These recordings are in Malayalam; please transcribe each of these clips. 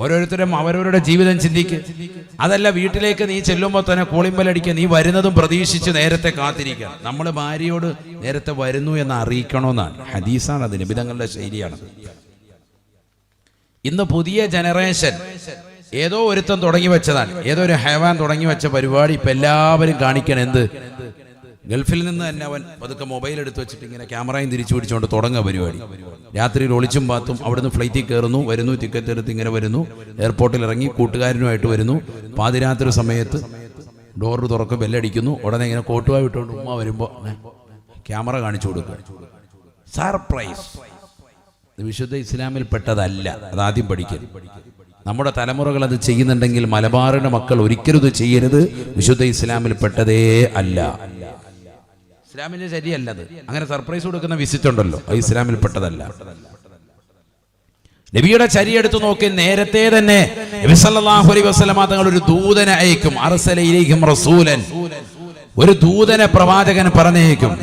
ഓരോരുത്തരും അവരവരുടെ ജീവിതം ചിന്തിക്കുക. അതല്ല, വീട്ടിലേക്ക് നീ ചെല്ലുമ്പോൾ തന്നെ കോളിമ്പലടിക്കുക, നീ വരുന്നതും പ്രതീക്ഷിച്ച് നേരത്തെ കാത്തിരിക്കുക. നമ്മൾ ഭാര്യയോട് നേരത്തെ വരുന്നു എന്ന് അറിയിക്കണമെന്നാണ് ഹദീസാണ്, അത് നബിതങ്ങളുടെ ശൈലിയാണ്. ഇന്ന് പുതിയ ജനറേഷൻ ഏതോ ഒരുത്തം തുടങ്ങി വെച്ചതാണ്, ഏതോ ഒരു ഹൈവാൻ തുടങ്ങി വെച്ച പരിപാടി ഇപ്പം എല്ലാവരും കാണിക്കണം. എന്ത്? ഗൾഫിൽ നിന്ന് തന്നെ അവൻ പതുക്കെ മൊബൈൽ എടുത്ത് വെച്ചിട്ട് ഇങ്ങനെ ക്യാമറയും തിരിച്ചു പിടിച്ചുകൊണ്ട് തുടങ്ങുക പരിപാടി. രാത്രിയിൽ ഒളിച്ചും പാത്തും അവിടുന്ന് ഫ്ലൈറ്റിൽ കയറുന്നു, വരുന്നു, ടിക്കറ്റ് എടുത്ത് ഇങ്ങനെ വരുന്നു, എയർപോർട്ടിൽ ഇറങ്ങി കൂട്ടുകാരനുമായിട്ട് വരുന്നു. പാതിരാത്രി സമയത്ത് ഡോർ തുറക്കും, ബെല്ലടിക്കുന്നു, ഉടനെ ഇങ്ങനെ കോട്ടുവായി വിട്ടുകൊണ്ട് ഉമ്മ വരുമ്പോൾ ക്യാമറ കാണിച്ചു കൊടുക്കുക. സർപ്രൈസ്. ഇത് വിശുദ്ധ ഇസ്ലാമിൽ പെട്ടതല്ല, അതാദ്യം പഠിക്കരുത്. നമ്മുടെ തലമുറകൾ അത് ചെയ്യുന്നുണ്ടെങ്കിൽ മലബാറിന്റെ മക്കൾ ഒരിക്കലും ഇത് ചെയ്യരുത്. വിശുദ്ധ ഇസ്ലാമിൽ പെട്ടതേ അല്ല, ഇസ്ലാമിന്റെ ശരിയല്ലത്. അങ്ങനെ സർപ്രൈസ് കൊടുക്കുന്ന വിസിറ്റ് ഉണ്ടല്ലോ, അത് ഇസ്ലാമിൽ പെട്ടതല്ല. നബിയുടെ ചരി എടുത്തു നോക്കി, നേരത്തെ തന്നെ നബി സല്ലല്ലാഹു അലൈഹി വസല്ലമ തങ്ങൾ ഒരു ദൂതനെ അയക്കും. അർസല ഇലൈഹിം റസൂലൻ, ഒരു ദൂതനെ പ്രവാചകൻ പറഞ്ഞേക്കും.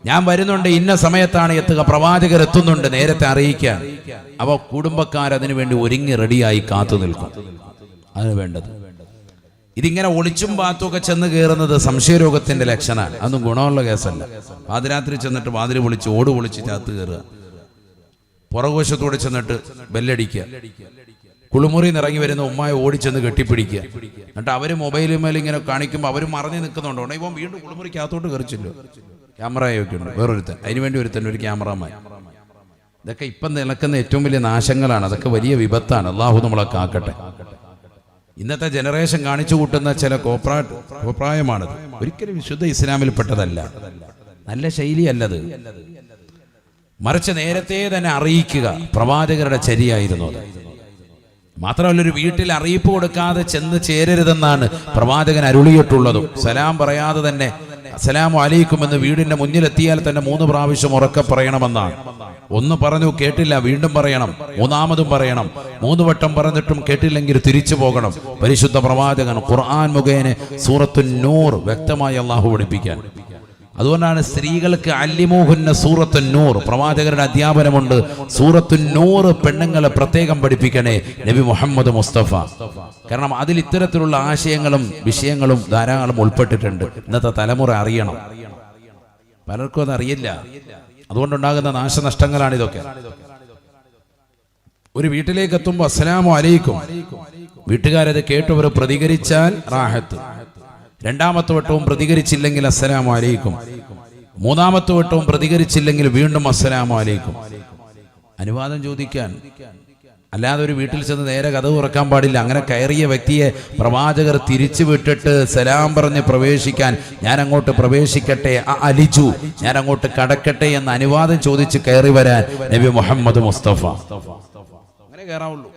ഞാൻ വരുന്നുണ്ട്, ഇന്ന സമയത്താണ് എത്തുക, പ്രവാചകർ എത്തുന്നുണ്ട്, നേരത്തെ അറിയിക്കാൻ. അവ കുടുംബക്കാരതിനു വേണ്ടി ഒരുങ്ങി റെഡിയായി കാത്തു നിൽക്കും. അതിന് വേണ്ടത്. ഇതിങ്ങനെ ഒളിച്ചും പാത്തുമൊക്കെ ചെന്ന് കയറുന്നത് സംശയരോഗത്തിന്റെ ലക്ഷണമാണ്. അതൊന്നും ഗുണമുള്ള കേസല്ല. പാതിരാത്രി ചെന്നിട്ട് വാതിൽ പൊളിച്ച് ഓട് പൊളിച്ച് ചാത്ത് കയറുക, പുറകുവശത്തോടെ ചെന്നിട്ട് ബെല്ലടിക്കുക, കുളിമുറി നിറങ്ങി വരുന്ന ഉമ്മായി ഓടിച്ചെന്ന് കെട്ടിപ്പിടിക്കുക. എന്നിട്ട് അവര് മൊബൈലിൽ മേലെ ഇങ്ങനെ കാണിക്കുമ്പോൾ അവര് മറഞ്ഞു നിൽക്കുന്നുണ്ടോ, ഇവൻ വീണ്ടും കുളിമുറിക്കകത്തോട്ട് കയറിച്ചല്ലോ. ക്യാമറയൊക്കെ ഉണ്ട്, വേറൊരുത്തൻ, അതിനുവേണ്ടി ഒരുത്തൻ, ഒരു ക്യാമറമാൻ. ഇതൊക്കെ ഇപ്പം നിലക്കുന്ന ഏറ്റവും വലിയ നാശങ്ങളാണ്. അതൊക്കെ വലിയ വിപത്താണ്. അള്ളാഹു നമ്മളെ കാക്കട്ടെ. ഇന്നത്തെ ജനറേഷൻ കാണിച്ചു കൂട്ടുന്ന ചില കോപ്രായമാണത്. ഒരിക്കലും വിശുദ്ധ ഇസ്ലാമിൽ പെട്ടതല്ല, നല്ല ശൈലിയല്ലത്. മറിച്ച് നേരത്തെ തന്നെ അറിയിക്കുക പ്രവാചകരുടെ ചര്യയായിരുന്നു അത്. മാത്രമല്ല, ഒരു വീട്ടിൽ അറിയിപ്പ് കൊടുക്കാതെ ചെന്ന് ചേരരുതെന്നാണ് പ്രവാചകൻ അരുളിയിട്ടുള്ളതും. സലാം പറയാതെ തന്നെ അസ്സലാമു അലൈക്കും എന്ന് വീടിന്റെ മുന്നിലെത്തിയാൽ തന്നെ 3 പ്രാവശ്യം ഉറക്കെ പറയണമെന്നാണ്. ഒന്ന് പറഞ്ഞു കേട്ടില്ല, വീണ്ടും പറയണം, മൂന്നാമതും പറയണം. 3 വട്ടം പറഞ്ഞിട്ടും കേട്ടില്ലെങ്കിൽ തിരിച്ചു പോകണം. പരിശുദ്ധ പ്രവാചകൻ ഖുർആൻ മുഖേന സൂറത്തുൻ നൂർ വ്യക്തമായി അള്ളാഹു പഠിപ്പിക്കാൻ. അതുകൊണ്ടാണ് സ്ത്രീകൾക്ക് അല്ലിമൂഹുന്ന സൂറത്തുൻ നൂർ, പ്രവാചകരുടെ അധ്യാപനമുണ്ട്. സൂറത്തുൻ നൂർ പെണ്ണുങ്ങളെ പ്രത്യേകം പഠിപ്പിക്കണേ നബി മുഹമ്മദ് മുസ്തഫ. കാരണം അതിൽ ഇത്തരത്തിലുള്ള ആശയങ്ങളും വിഷയങ്ങളും ധാരാളം ഉൾപ്പെട്ടിട്ടുണ്ട്. ഇന്നത്തെ തലമുറ അറിയണം. പലർക്കും അതറിയില്ല. അതുകൊണ്ടുണ്ടാകുന്ന നാശനഷ്ടങ്ങളാണ് ഇതൊക്കെ. ഒരു വീട്ടിലേക്ക് എത്തുമ്പോൾ അസ്സലാമു അലൈക്കും, വീട്ടുകാരത് കേട്ടവർ പ്രതികരിച്ചാൽ റാഹത്ത്. 2ാമത്തെ വട്ടവും പ്രതികരിച്ചില്ലെങ്കിൽ അസ്സലാമു അലൈക്കും. 3ാമത്തെ വട്ടവും പ്രതികരിച്ചില്ലെങ്കിൽ വീണ്ടും അസ്സലാമു അലൈക്കും. അനുവാദം ചോദിക്കാൻ, അല്ലാതെ ഒരു വീട്ടിൽ ചെന്ന് നേരെ കതവ് തുറക്കാൻ പാടില്ല. അങ്ങനെ കയറിയ വ്യക്തിയെ പ്രവാചകർ തിരിച്ചു വിട്ടിട്ട് സലാം പറഞ്ഞ് പ്രവേശിക്കാൻ, ഞാൻ അങ്ങോട്ട് പ്രവേശിക്കട്ടെ, അലിജു, ഞാൻ അങ്ങോട്ട് കടക്കട്ടെ എന്ന് അനുവാദം ചോദിച്ച് കയറി വരാൻ നബി മുഹമ്മദ് മുസ്തഫ. അങ്ങനെ കയറാവുള്ളൂ.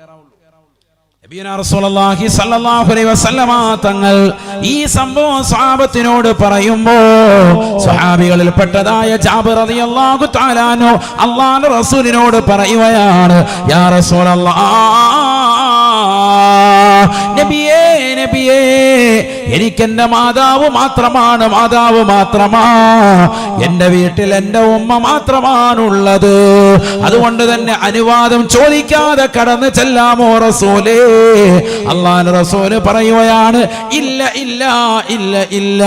റസൂലുള്ളാഹി സ്വല്ലല്ലാഹു അലൈഹി വസല്ലമ തങ്ങൾ ഈ സംഭവം സ്വഹാബത്തിനോട് പറയുമ്പോൾ സ്വഹാബികളിൽ പെട്ടതായ ജാബിർ റളിയല്ലാഹു തആല അൻഹു അല്ലാഹുവിന്റെ റസൂലിനോട് പറയുകയാണ്, യാ റസൂലല്ലാഹ്, നബിയേ നബിയേ, എനിക്കെന്റെ മാതാവ് മാത്രമാ, എന്റെ വീട്ടിൽ എന്റെ ഉമ്മ മാത്രമാണുള്ളത്. അതുകൊണ്ട് തന്നെ അനുവാദം ചോദിക്കാതെ കടന്നു ചെല്ലാമോ റസൂലേ? അല്ലാഹുവിന്റെ റസൂല് പറയുകയാണ്, ഇല്ല ഇല്ല ഇല്ല ഇല്ല,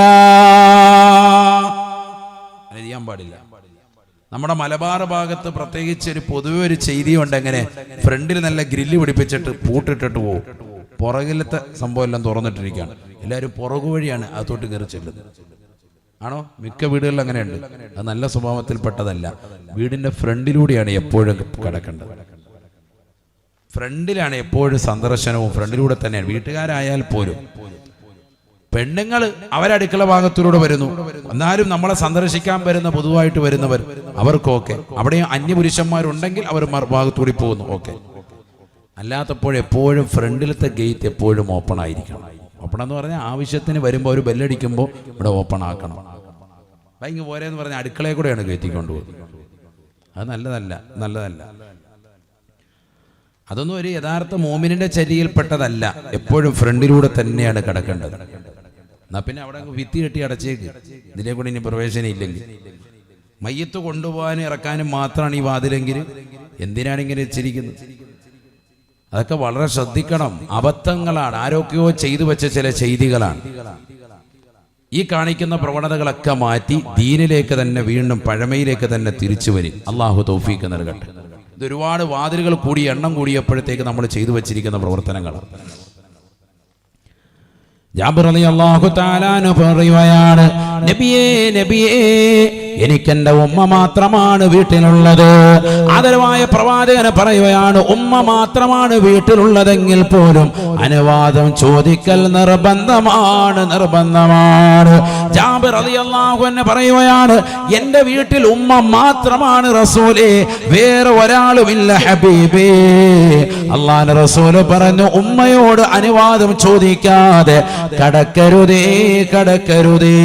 ചെയ്യാൻ പാടില്ല. നമ്മുടെ മലബാർ ഭാഗത്ത് പ്രത്യേകിച്ച് ഒരു പൊതുവെ ഒരു ചെയ്തിയുണ്ട്. എങ്ങനെ ഫ്രണ്ടിൽ നല്ല ഗ്രില്ല് പിടിപ്പിച്ചിട്ട് പൂട്ടിട്ടിട്ട് പോകും, പുറകിലത്തെ സംഭവം എല്ലാം തുറന്നിട്ടിരിക്കുകയാണ്. എല്ലാവരും പുറകു വഴിയാണ് അകത്തോട്ട് കയറി ചെല്ലുന്നത്. ആണോ? മിക്ക വീടുകളിൽ അങ്ങനെയുണ്ട്. അത് നല്ല സ്വഭാവത്തിൽപ്പെട്ടതല്ല. വീടിന്റെ ഫ്രണ്ടിലൂടെയാണ് എപ്പോഴും കിടക്കേണ്ടത്. ഫ്രണ്ടിലാണ് എപ്പോഴും സന്ദർശനവും, ഫ്രണ്ടിലൂടെ തന്നെയാണ്. വീട്ടുകാരായാൽ പോലും പെണ്ണുങ്ങൾ അവരടുക്കള ഭാഗത്തിലൂടെ വരുന്നു, എന്നാലും നമ്മളെ സന്ദർശിക്കാൻ വരുന്ന പൊതുവായിട്ട് വരുന്നവർ അവർക്കൊക്കെ അവിടെ അന്യപുരുഷന്മാരുണ്ടെങ്കിൽ അവർ ഭാഗത്തൂടി പോകുന്നു, ഓക്കെ. അല്ലാത്തപ്പോഴെപ്പോഴും ഫ്രണ്ടിലത്തെ ഗേറ്റ് എപ്പോഴും ഓപ്പൺ ആയിരിക്കണം. ഓപ്പൺ എന്ന് പറഞ്ഞാൽ ആവശ്യത്തിന് വരുമ്പോൾ ഒരു ബെല്ലടിക്കുമ്പോൾ ഇവിടെ ഓപ്പൺ ആക്കണം. ഭയങ്കര പോരെന്ന് പറഞ്ഞാൽ അടുക്കളയെ കൂടെയാണ് കയറ്റിക്കൊണ്ടുപോകുന്നത്. അത് നല്ലതല്ല. അതൊന്നും ഒരു യഥാർത്ഥ മോമിനിന്റെ ചര്യയിൽപ്പെട്ടതല്ല. എപ്പോഴും ഫ്രണ്ടിലൂടെ തന്നെയാണ് കിടക്കേണ്ടത്. എന്നാ പിന്നെ അവിടെ ഭിത്തി കെട്ടി അടച്ചേക്ക്, ഇതിലെ കൂടെ ഇനി പ്രവേശനം ഇല്ലെങ്കിൽ. മയ്യത്ത് കൊണ്ടുപോകാനും ഇറക്കാനും മാത്രമാണ് ഈ വാതിലെങ്കിൽ എന്തിനാണ് ഇങ്ങനെ വെച്ചിരിക്കുന്നത്? അതൊക്കെ വളരെ ശ്രദ്ധിക്കണം. അബദ്ധങ്ങളാണ്, ആരൊക്കെയോ ചെയ്തു വെച്ച ചില ചെയ്തികളാണ്. ഈ കാണിക്കുന്ന പ്രവണതകളൊക്കെ മാറ്റി ദീനിലേക്ക് തന്നെ വീണ്ടും പഴമയിലേക്ക് തന്നെ തിരിച്ചു വരും. അള്ളാഹു തൗഫീഖ് നൽകട്ടെ. ഇത് ഒരുപാട് വാതിലുകൾ കൂടി എണ്ണം കൂടിയപ്പോഴത്തേക്ക് നമ്മൾ ചെയ്തു വെച്ചിരിക്കുന്ന പ്രവർത്തനങ്ങളാണ്. ജാബിർ റളിയല്ലാഹു തആല അൻഹു പറയുകയാണ്, നബിയേ നബിയേ, എനിക്കെന്റെ ഉമ്മ മാത്രമാണ് വീട്ടിലുള്ളത്. ആദരവായ പ്രവാചകന് പറയുകയാണ്, ഉമ്മ മാത്രമാണ് വീട്ടിലുള്ളതെങ്കിൽ പോലും അനുവാദം ചോദിക്കൽ നിർബന്ധമാണ്, നിർബന്ധമാണ്. ജാബിർ റളിയല്ലാഹു അൻഹു പറയുകയാണ്, എന്റെ വീട്ടിൽ ഉമ്മ മാത്രമാണ് റസൂലേ, വേറെ ഒരാളുമില്ല ഹബീബേ. അല്ലാഹുവിന്റെ റസൂല് പറഞ്ഞു, ഉമ്മയോട് അനുവാദം ചോദിക്കാതെ കടക്കരുതേ, കടക്കരുതേ.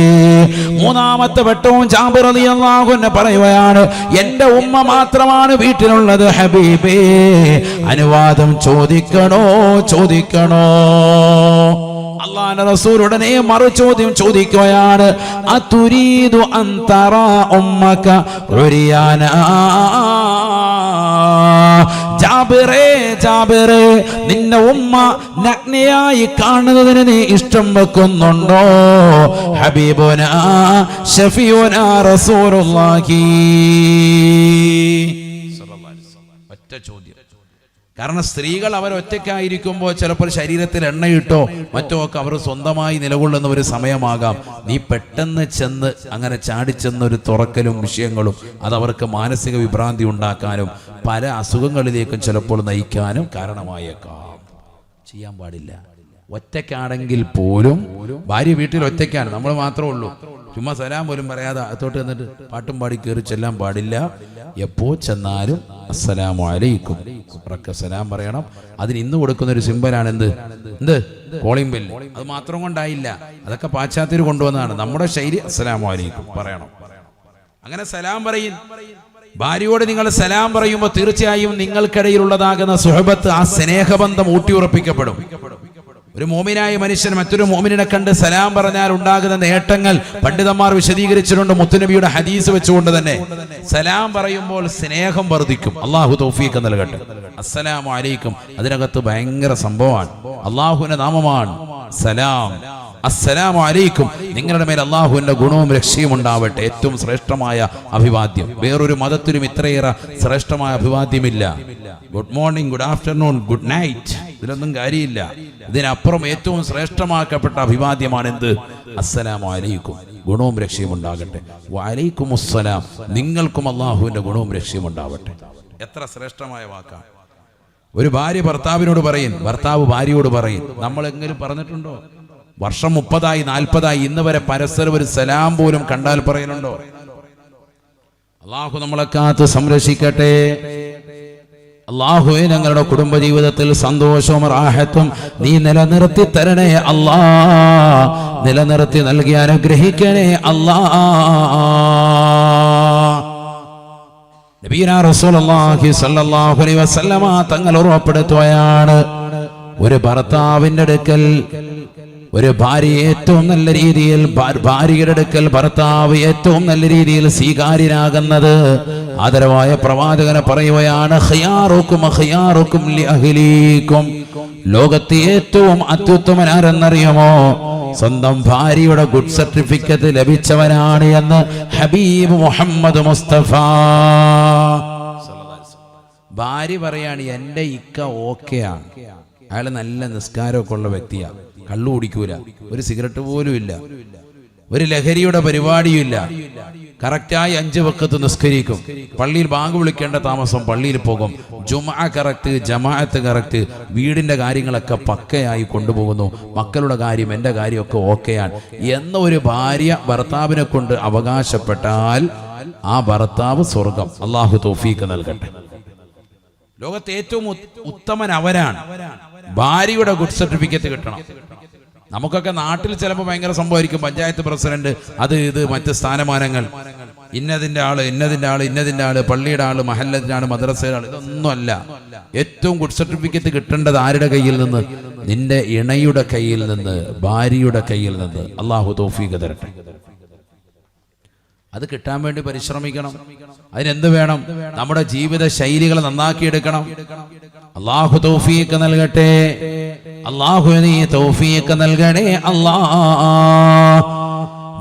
മൂന്നാമത്തെ വട്ടവും ജാബിർ റളിയല്ലാഹു അൻഹു പറയുകയാണ്, എന്റെ ഉമ്മ മാത്രമാണ് വീട്ടിലുള്ളത് ഹബീബേ, അനുവാദം ചോദിക്കണോ, ചോദിക്കണോ? അല്ലാഹുവിന്റെ റസൂൽ ഉടനെ മറുചോദ്യം ചോദിക്കുകയാണ്, അതുരീദു അൻ തറാ ഉമ്മക ഉരിയാന. ജാബിറേ, ജാബിറേ, നിന്റെ ഉമ്മ നഗ്നയായി കാണുന്നതിന് നീ ഇഷ്ടം വെക്കുന്നുണ്ടോ? ഹബീബുനാ ശഫീഉനാ റസൂലുള്ളാഹി. ഒറ്റ ചോദ്യം. കാരണം സ്ത്രീകൾ അവരൊറ്റയ്ക്കായിരിക്കുമ്പോൾ ചിലപ്പോൾ ശരീരത്തിൽ എണ്ണയിട്ടോ മറ്റോ ഒക്കെ അവർ സ്വന്തമായി നിലകൊള്ളുന്ന ഒരു സമയമാകാം. നീ പെട്ടെന്ന് ചെന്ന് അങ്ങനെ ചാടിച്ചെന്ന ഒരു തുറക്കലും വിഷയങ്ങളും അതവർക്ക് മാനസിക വിഭ്രാന്തി ഉണ്ടാക്കാനും പല അസുഖങ്ങളിലേക്കും ചിലപ്പോൾ നയിക്കാനും കാരണമായേക്കാം. ചെയ്യാൻ പാടില്ല. ഒറ്റയ്ക്കാണെങ്കിൽ പോലും, ഭാര്യ വീട്ടിൽ ഒറ്റയ്ക്കാണ്, നമ്മൾ മാത്രമേ ഉള്ളൂ, ചുമ്മാ സലാം പോലും പറയാതെ അകത്തോട്ട് എന്നിട്ട് പാട്ടും പാടി കയറി ചെല്ലാൻ പാടില്ല. എപ്പോ ചെന്നാലും അസ്സലാമു അലൈക്കും ഉറക്കെ സലാം പറയണം. അതിന് ഇന്ന് കൊടുക്കുന്ന ഒരു സിമ്പലാണ് എന്ത് കോളിംഗ് ബെല്ല്. അത് മാത്രം കൊണ്ടായില്ല, അതൊക്കെ പാശ്ചാത്യർ കൊണ്ടുവന്നതാണ്. നമ്മുടെ ശൈലി അസ്സലാമു അലൈക്കും പറയണം. അങ്ങനെ സലാം പറയും. ഭാര്യയോട് നിങ്ങൾ സലാം പറയുമ്പോൾ തീർച്ചയായും നിങ്ങൾക്കിടയിലുള്ളതാകുന്ന സുഹബത്ത്, ആ സ്നേഹബന്ധം ഊട്ടിയുറപ്പിക്കപ്പെടും. ഒരു മോമിനായ മനുഷ്യൻ മറ്റൊരു മോമിനെ കണ്ട് സലാം പറഞ്ഞാൽ ഉണ്ടാകുന്ന നേട്ടങ്ങൾ പണ്ഡിതന്മാർ വിശദീകരിച്ചിട്ടുണ്ട്. മുത്തുനബിയുടെ ഹദീസ് വെച്ചുകൊണ്ട് തന്നെ സലാം പറയുമ്പോൾ സ്നേഹം വർദ്ധിക്കും. അള്ളാഹു തൗഫീഖ് നൽകട്ടെ. അസ്സലാമു അലൈക്കും, അതിനകത്ത് ഭയങ്കര സംഭവമാണ്. അള്ളാഹുവിന്റെ നാമമാണ് സലാം. അസ്സലാമു അലൈക്കും, നിങ്ങളുടെ മേൽ അള്ളാഹുവിന്റെ ഗുണവും രക്ഷയും ഉണ്ടാവട്ടെ. ഏറ്റവും ശ്രേഷ്ഠമായ അഭിവാദ്യം. വേറൊരു മതത്തിലും ഇത്രയേറെ ശ്രേഷ്ഠമായ അഭിവാദ്യമില്ല. Good morning, good afternoon, good night, ഇതിലൊന്നും കാര്യമില്ല. ഇതിനപ്പുറം ഏറ്റവും ശ്രേഷ്ഠമാക്കപ്പെട്ട അഭിവാദ്യമാണ് എന്ത്? അസ്സലാമു അലൈക്കും, ഗുണവും രക്ഷയും ഉണ്ടാകട്ടെ. വഅലൈക്കും അസ്സലാം, നിങ്ങൾക്കും അള്ളാഹുവിന്റെ ഗുണവും രക്ഷയും ഉണ്ടാവട്ടെ. എത്ര ശ്രേഷ്ഠമായ വാക്കാണ്. ഒരു ഭാര്യ ഭർത്താവിനോട് പറയും, ഭർത്താവ് ഭാര്യയോട് പറയും. നമ്മൾ എങ്കിലും പറഞ്ഞിട്ടുണ്ടോ? വർഷം 30 40 ഇന്ന് വരെ പരസ്പരം ഒരു സലാം പോലും കണ്ടാൽ പറയലുണ്ടോ? അള്ളാഹു നമ്മളെ കാത്ത് സംരക്ഷിക്കട്ടെ. അല്ലാഹുവേ, ഞങ്ങളുടെ കുടുംബജീവിതത്തിൽ സന്തോഷവും റാഹത്തും നീ നിലനിർത്തി തരണേ അല്ലാ, നിലനിർത്തി നൽകി അനുഗ്രഹിക്കണേ അല്ലാ. നബിയുനാ റസൂലുള്ളാഹി സ്വല്ലല്ലാഹു അലൈഹി വസല്ലമ തങ്ങൾ ഉറപ്പെടുത്തുകയാണ്, ഒരു ഭർത്താവിന്റെ അടുക്കൽ ഒരു ഭാര്യ ഏറ്റവും നല്ല രീതിയിൽ, ഭാര്യയുടെ അടുക്കൽ ഭർത്താവ് ഏറ്റവും നല്ല രീതിയിൽ സ്വീകാര്യനാകുന്നത് ആദരവായ പ്രവാചകനെ പറയുകയാണ്, ഖിയാറുക്കും ഖിയാറുക്കും ലി അഹ്ലീക്കും. ലോകത്തെ ഏറ്റവും അത്യുത്തമൻ ആരെന്നറിയുമോ? സ്വന്തം ഭാര്യയുടെ ഗുഡ് സർട്ടിഫിക്കറ്റ് ലഭിച്ചവനാണ് എന്ന് ഹബീബ് മുഹമ്മദ് മുസ്തഫ. ഭാര്യ പറയാണ്, എന്റെ ഇക്ക ഓക്കെയാണ്, അയാൾ നല്ല നിസ്കാരമൊക്കെ ഉള്ള വ്യക്തിയാണ്, കള്ളു കുടിക്കൂല, ഒരു സിഗരറ്റ് പോലും ഇല്ല, ഒരു ലഹരിയുടെ പരിപാടിയുമില്ല, കറക്റ്റായി 5 വഖത്ത് നിസ്കരിക്കും, പള്ളിയിൽ ബാങ്ക് വിളിക്കേണ്ട താമസം പള്ളിയിൽ പോകും, ജുമുഅ കറക്റ്റ്, ജമാഅത്ത് കറക്റ്റ്, വീടിന്റെ കാര്യങ്ങളൊക്കെ പക്കയായി കൊണ്ടുപോകുന്നു, മക്കളുടെ കാര്യം എൻ്റെ കാര്യമൊക്കെ ഓക്കെയാണ് എന്ന ഒരു ഭാര്യ ഭർത്താവിനെ കൊണ്ട് അവകാശപ്പെട്ടാൽ ആ ഭർത്താവ് സ്വർഗം. അള്ളാഹു തൗഫീഖ് നൽകട്ടെ. ലോകത്തെ ഏറ്റവും ഉത്തമൻ അവരാണ്. ഭാര്യയുടെ ഗുഡ് സർട്ടിഫിക്കറ്റ് കിട്ടണം. നമുക്കൊക്കെ നാട്ടിൽ ചിലപ്പോൾ ഭയങ്കര സംഭവമായിരിക്കും, പഞ്ചായത്ത് പ്രസിഡന്റ്, അത് ഇത് മറ്റ് സ്ഥാനമാനങ്ങൾ, ഇന്നതിന്റെ ആള് ഇന്നതിന്റെ ആള് ഇന്നതിന്റെ ആള്, പള്ളിയുടെ ആള്, മഹല്ലത്തിന്റെ ആള്, മദ്രസയുടെ ആള്, ഇതൊന്നുമല്ല. ഏറ്റവും ഗുഡ് സർട്ടിഫിക്കറ്റ് കിട്ടേണ്ടത് ആരുടെ കയ്യിൽ നിന്ന്? നിന്റെ ഇണയുടെ കയ്യിൽ നിന്ന്, ഭാര്യയുടെ കയ്യിൽ നിന്ന്. അള്ളാഹു തൗഫീഖ് തരട്ടെ. അത് കിട്ടാൻ വേണ്ടി പരിശ്രമിക്കണം. അതിനെന്ത് വേണം? നമ്മുടെ ജീവിത ശൈലികൾ നന്നാക്കിയെടുക്കണം. അല്ലാഹു തൗഫീഖ് നൽകട്ടെ. അല്ലാഹു നീ തൗഫീഖ് നൽകണേ അല്ലാ.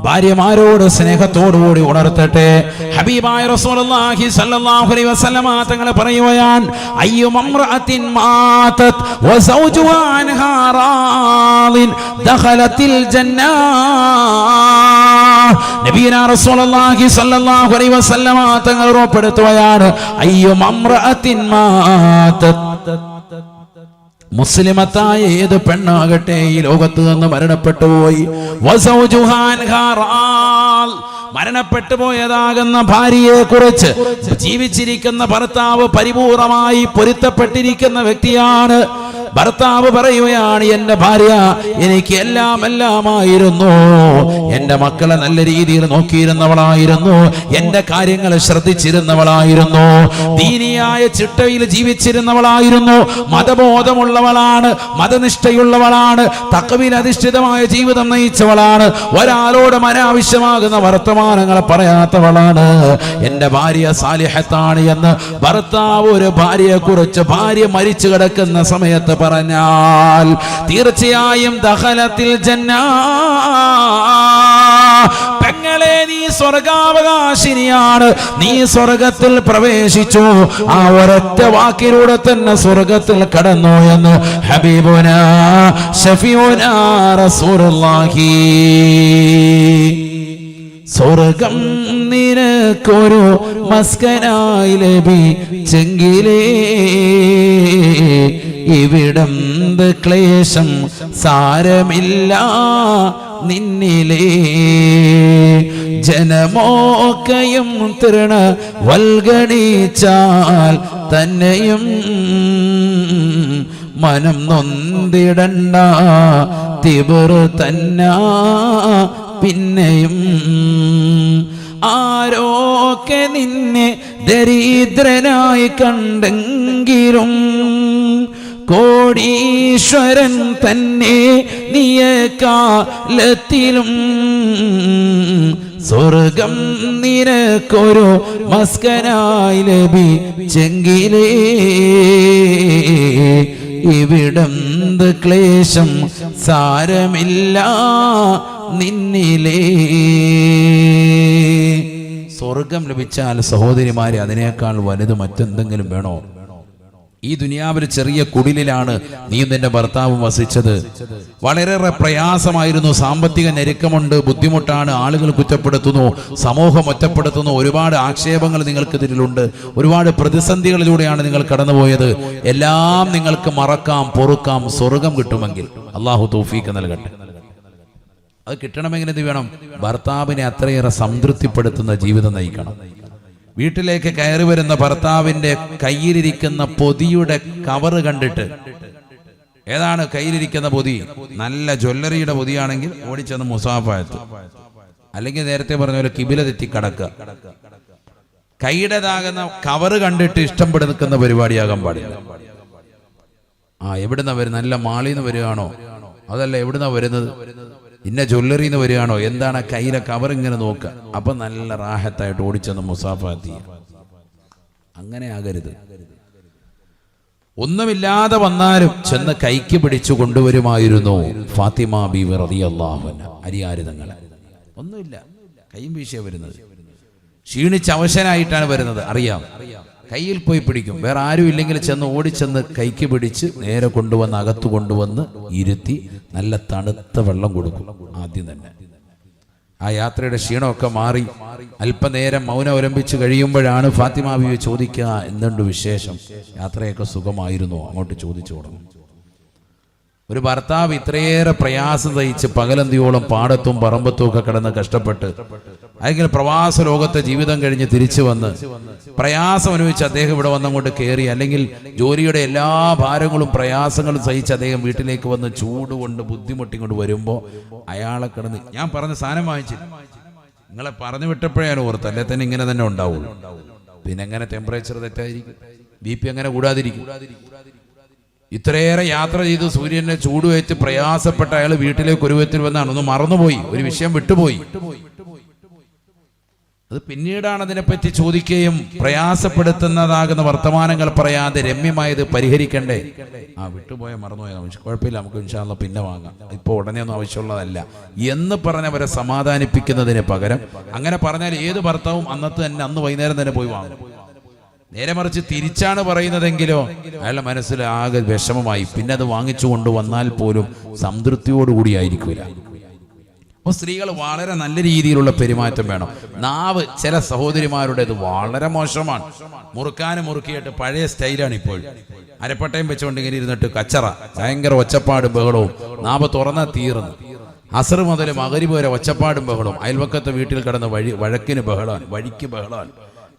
ഭാര്യമാരോട് സ്നേഹത്തോടുകൂടി ഉണർത്തട്ടെ. ഹബീബായ റസൂലുള്ളാഹി സ്വല്ലല്ലാഹു അലൈഹി വസല്ലമ തങ്ങൾ പറയുകയാണ്, അയ്യുമംറഅത്തിൻ മാതത് വസൗജുഹാ അൻഹാ റാദിൻ ദഖലത്തിൽ ജന്ന. നബിയനാ റസൂലുള്ളാഹി സ്വല്ലല്ലാഹു അലൈഹി വസല്ലമ തങ്ങൾ ഉറപ്പെടുത്തുകയാണ്, അയ്യുമംറഅത്തിൻ മാതത്, മുസ്ലിമത്തായ ഏത് പെണ്ണാകട്ടെ ഈ ലോകത്ത് നിന്ന് മരണപ്പെട്ടു പോയി, മരണപ്പെട്ടു പോയതാകുന്ന ഭാര്യയെ കുറിച്ച് ജീവിച്ചിരിക്കുന്ന ഭർത്താവ് പരിപൂർണമായി പൊരുത്തപ്പെട്ടിരിക്കുന്ന വ്യക്തിയാണ്. ഭർത്താവ് പറയുകയാണ്, എന്റെ ഭാര്യ എനിക്ക് എല്ലാമായിരുന്നു, എന്റെ മക്കളെ നല്ല രീതിയിൽ നോക്കിയിരുന്നവളായിരുന്നു, എന്റെ കാര്യങ്ങൾ ശ്രദ്ധിച്ചിരുന്നവളായിരുന്നു, ദീനിയായ ചിട്ടയിൽ ജീവിച്ചിരുന്നവളായിരുന്നു, മതബോധമുള്ളവളാണ്, മതനിഷ്ഠയുള്ളവളാണ്, തഖ്വയിൽ അധിഷ്ഠിതമായ ജീവിതം നയിച്ചവളാണ്, ഒരാളോടും അനാവശ്യമാകുന്ന വർത്തമാനങ്ങൾ പറയാത്തവളാണ്, എന്റെ ഭാര്യ സാലിഹത്താണ് എന്ന് ഭർത്താവ് ഒരു ഭാര്യയെ കുറിച്ച് ഭാര്യ മരിച്ചു കിടക്കുന്ന സമയത്ത് പറഞ്ഞാൽ തീർച്ചയായും ദഖലത്തിൽ ജന്ന. പെങ്ങളെ, നീ സ്വർഗാവകാശിനിയാണ്, നീ സ്വർഗത്തിൽ പ്രവേശിച്ചു. ആ ഒരൊറ്റ വാക്കിലൂടെ തന്നെ സ്വർഗത്തിൽ കടന്നു എന്ന് ഹബീബുനാ ശഫീഉനാ റസൂലുള്ളാഹി. സ്വർഗം നിനക്കൊരു മസ്കനായി ലഭിച്ചെങ്കിലേ ഇവിടം ക്ലേശം സാരമില്ല നിന്നിലേ. ജനമോക്കയും തൃണ വൽഗണിച്ചാൽ തന്നെയും മനം നൊന്തിടണ്ട, തിബർ തന്ന പിന്നെയും. ആരോക്കെ നിന്നെ ദരിദ്രനായി കണ്ടെങ്കിലും കോടീശ്വരൻ തന്നെ നീയക്കാലത്തിലും. സ്വർഗം നിനക്കൊരു മസ്കനായി ലഭിച്ചെങ്കിലേ ഇവിടം ക്ലേശം സാരമില്ല നിന്നിലേ. സ്വർഗം ലഭിച്ചാൽ സഹോദരിമാരെ അതിനേക്കാൾ വലുത് മറ്റെന്തെങ്കിലും വേണോ? ഈ ദുനിയാവിൽ ചെറിയ കുടിലാണ് നീയും നിന്റെ ഭർത്താവും വസിച്ചത്. വളരെയേറെ പ്രയാസമായിരുന്നു, സാമ്പത്തിക ഞെരുക്കമുണ്ട്, ബുദ്ധിമുട്ടാണ്, ആളുകൾ കുറ്റപ്പെടുത്തുന്നു, സമൂഹം ഒറ്റപ്പെടുത്തുന്നു, ഒരുപാട് ആക്ഷേപങ്ങൾ നിങ്ങൾക്കെതിരിലുണ്ട്, ഒരുപാട് പ്രതിസന്ധികളിലൂടെയാണ് നിങ്ങൾ കടന്നുപോയത്. എല്ലാം നിങ്ങൾക്ക് മറക്കാം, പൊറുക്കാം, സ്വർഗം കിട്ടുമെങ്കിൽ. അല്ലാഹു തൗഫീഖ് നൽകട്ടെ. അത് കിട്ടണമെങ്കിൽ എന്ത് വേണം? ഭർത്താവിനെ അത്രയേറെ സംതൃപ്തിപ്പെടുത്തുന്ന ജീവിതം നയിക്കണം. വീട്ടിലേക്ക് കയറി വരുന്ന ഭർത്താവിന്റെ കയ്യിലിരിക്കുന്ന പൊതിയുടെ കവറ് കണ്ടിട്ട്, ഏതാണ് കയ്യിലിരിക്കുന്ന പൊതി? നല്ല ജ്വല്ലറിയുടെ പൊതിയാണെങ്കിൽ ഓടിച്ചെന്ന് മുസാഫായത്ത്, അല്ലെങ്കിൽ നേരത്തെ പറഞ്ഞ പോലെ കിബില തെറ്റി കടക്കുക. കൈയുടേതാകുന്ന കവറ് കണ്ടിട്ട് ഇഷ്ടപ്പെടുന്ന പരിപാടിയാകാൻ പാടില്ല. എവിടുന്ന വരുന്നത്? നല്ല മാളിന്ന് വരികയാണോ? അതല്ല, എവിടുന്ന വരുന്നത്? ഇന്ന ജ്വല്ലറിന്ന് വരികയാണോ? എന്താണ് കയ്യിലെ കവർ ഇങ്ങനെ നോക്കുക. അപ്പൊ നല്ല റാഹത്തായിട്ട് ഓടിച്ചെന്ന് മുസാഫാത്തി. അങ്ങനെ ആകരുത്. ഒന്നുമില്ലാതെ വന്നാലും ചെന്ന് കൈക്ക് പിടിച്ചു കൊണ്ടുവരുമായിരുന്നു ഫാത്തിമ ബീവി റളിയല്ലാഹു അൻഹ. അരിയാരിതങ്ങളെ ഒന്നുമില്ല, കൈയും വീശിയാ വരുന്നത്. ക്ഷീണിച്ച് അവശനായിട്ടാണ് വരുന്നത്, അറിയാം. കയ്യിൽ പോയി പിടിക്കും. വേറെ ആരും ഇല്ലെങ്കിൽ ചെന്ന് ഓടിച്ചെന്ന് കൈക്ക് പിടിച്ച് നേരെ കൊണ്ടുവന്ന് അകത്ത് കൊണ്ടുവന്ന് ഇരുത്തി നല്ല തണുത്ത വെള്ളം കൊടുക്കും ആദ്യം തന്നെ. ആ യാത്രയുടെ ക്ഷീണമൊക്കെ മാറി അല്പനേരം മൗനം അവലംബിച്ച് കഴിയുമ്പോഴാണ് ഫാത്തിമ ബീവി ചോദിക്കുക, എന്തുണ്ട് വിശേഷം, യാത്രയൊക്കെ സുഖമായിരുന്നോ? അങ്ങോട്ട് ചോദിച്ചു തുടങ്ങും. ഒരു ഭർത്താവ് ഇത്രയേറെ പ്രയാസം സഹിച്ച് പകലന്തിയോളം പാടത്തും പറമ്പത്തും ഒക്കെ കിടന്ന് കഷ്ടപ്പെട്ട്, അല്ലെങ്കിൽ പ്രവാസ ലോകത്തെ ജീവിതം കഴിഞ്ഞ് തിരിച്ചു വന്ന് പ്രയാസം അനുഭവിച്ച് അദ്ദേഹം ഇവിടെ വന്നങ്ങോട്ട് കയറി, അല്ലെങ്കിൽ ജോലിയുടെ എല്ലാ ഭാരങ്ങളും പ്രയാസങ്ങളും സഹിച്ച് അദ്ദേഹം വീട്ടിലേക്ക് വന്ന് ചൂടുകൊണ്ട് ബുദ്ധിമുട്ടിക്കൊണ്ട് വരുമ്പോൾ അയാളെ കിടന്ന്, ഞാൻ പറഞ്ഞ സാധനം വാങ്ങിച്ചില്ല, നിങ്ങളെ പറഞ്ഞു വിട്ടപ്പോഴാണ് ഓർത്ത്, അല്ലെ തന്നെ ഇങ്ങനെ തന്നെ ഉണ്ടാവുള്ളൂ. പിന്നെ എങ്ങനെ ടെമ്പറേച്ചർ തെറ്റായിരിക്കും, BP എങ്ങനെ കൂടാതിരിക്കും? ഇത്രയേറെ യാത്ര ചെയ്ത് സൂര്യനെ ചൂടുവെച്ച് പ്രയാസപ്പെട്ട അയാൾ വീട്ടിലേക്ക് ഒരു വിധത്തിൽ വന്നാണ്. ഒന്ന് മറന്നുപോയി, ഒരു വിഷയം വിട്ടുപോയി. അത് പിന്നീടാണ് അതിനെപ്പറ്റി ചോദിക്കുകയും പ്രയാസപ്പെടുത്തുന്നതാകുന്ന വർത്തമാനങ്ങൾ പറയാതെ രമ്യമായത് പരിഹരിക്കണ്ടേ. വിട്ടുപോയ മറന്നുപോയ കുഴപ്പമില്ല, നമുക്ക് ഇൻഷാ അല്ലാഹ് പിന്നെ വാങ്ങാം, ഇപ്പോൾ ഉടനെ ഒന്നും ആവശ്യമുള്ളതല്ല എന്ന് പറഞ്ഞവരെ സമാധാനിപ്പിക്കുന്നതിന് പകരം അങ്ങനെ പറഞ്ഞാൽ ഏത് ഭർത്താവും അന്ന് വൈകുന്നേരം തന്നെ പോയി വാങ്ങും. നേരെ മറിച്ച് തിരിച്ചാണ് പറയുന്നതെങ്കിലോ അയാളുടെ മനസ്സിൽ ആകെ വിഷമമായി, പിന്നെ അത് വാങ്ങിച്ചു കൊണ്ടുവന്നാൽ പോലും സംതൃപ്തിയോടുകൂടിയായിരിക്കില്ല. അപ്പോൾ സ്ത്രീകൾ വളരെ നല്ല രീതിയിലുള്ള പെരുമാറ്റം വേണം. നാവ് ചില സഹോദരിമാരുടേത് വളരെ മോശമാണ്. മുറുക്കിയിട്ട് പഴയ സ്റ്റൈലാണ് ഇപ്പോൾ. അരപ്പട്ടയും വെച്ചുകൊണ്ട് ഇങ്ങനെ ഇരുന്നിട്ട് കച്ചറ, ഭയങ്കര ഒച്ചപ്പാടും ബഹളവും, നാവ് തുറന്നാൽ തീർന്നു. അസർ മുതൽ മഗ്‌രിബ് വരെ ഒച്ചപ്പാടും ബഹളവും. അയൽവക്കത്തെ വീട്ടിൽ കിടന്ന് വഴക്കിന് ബഹളമാണ്, വഴിക്ക് ബഹളമാണ്.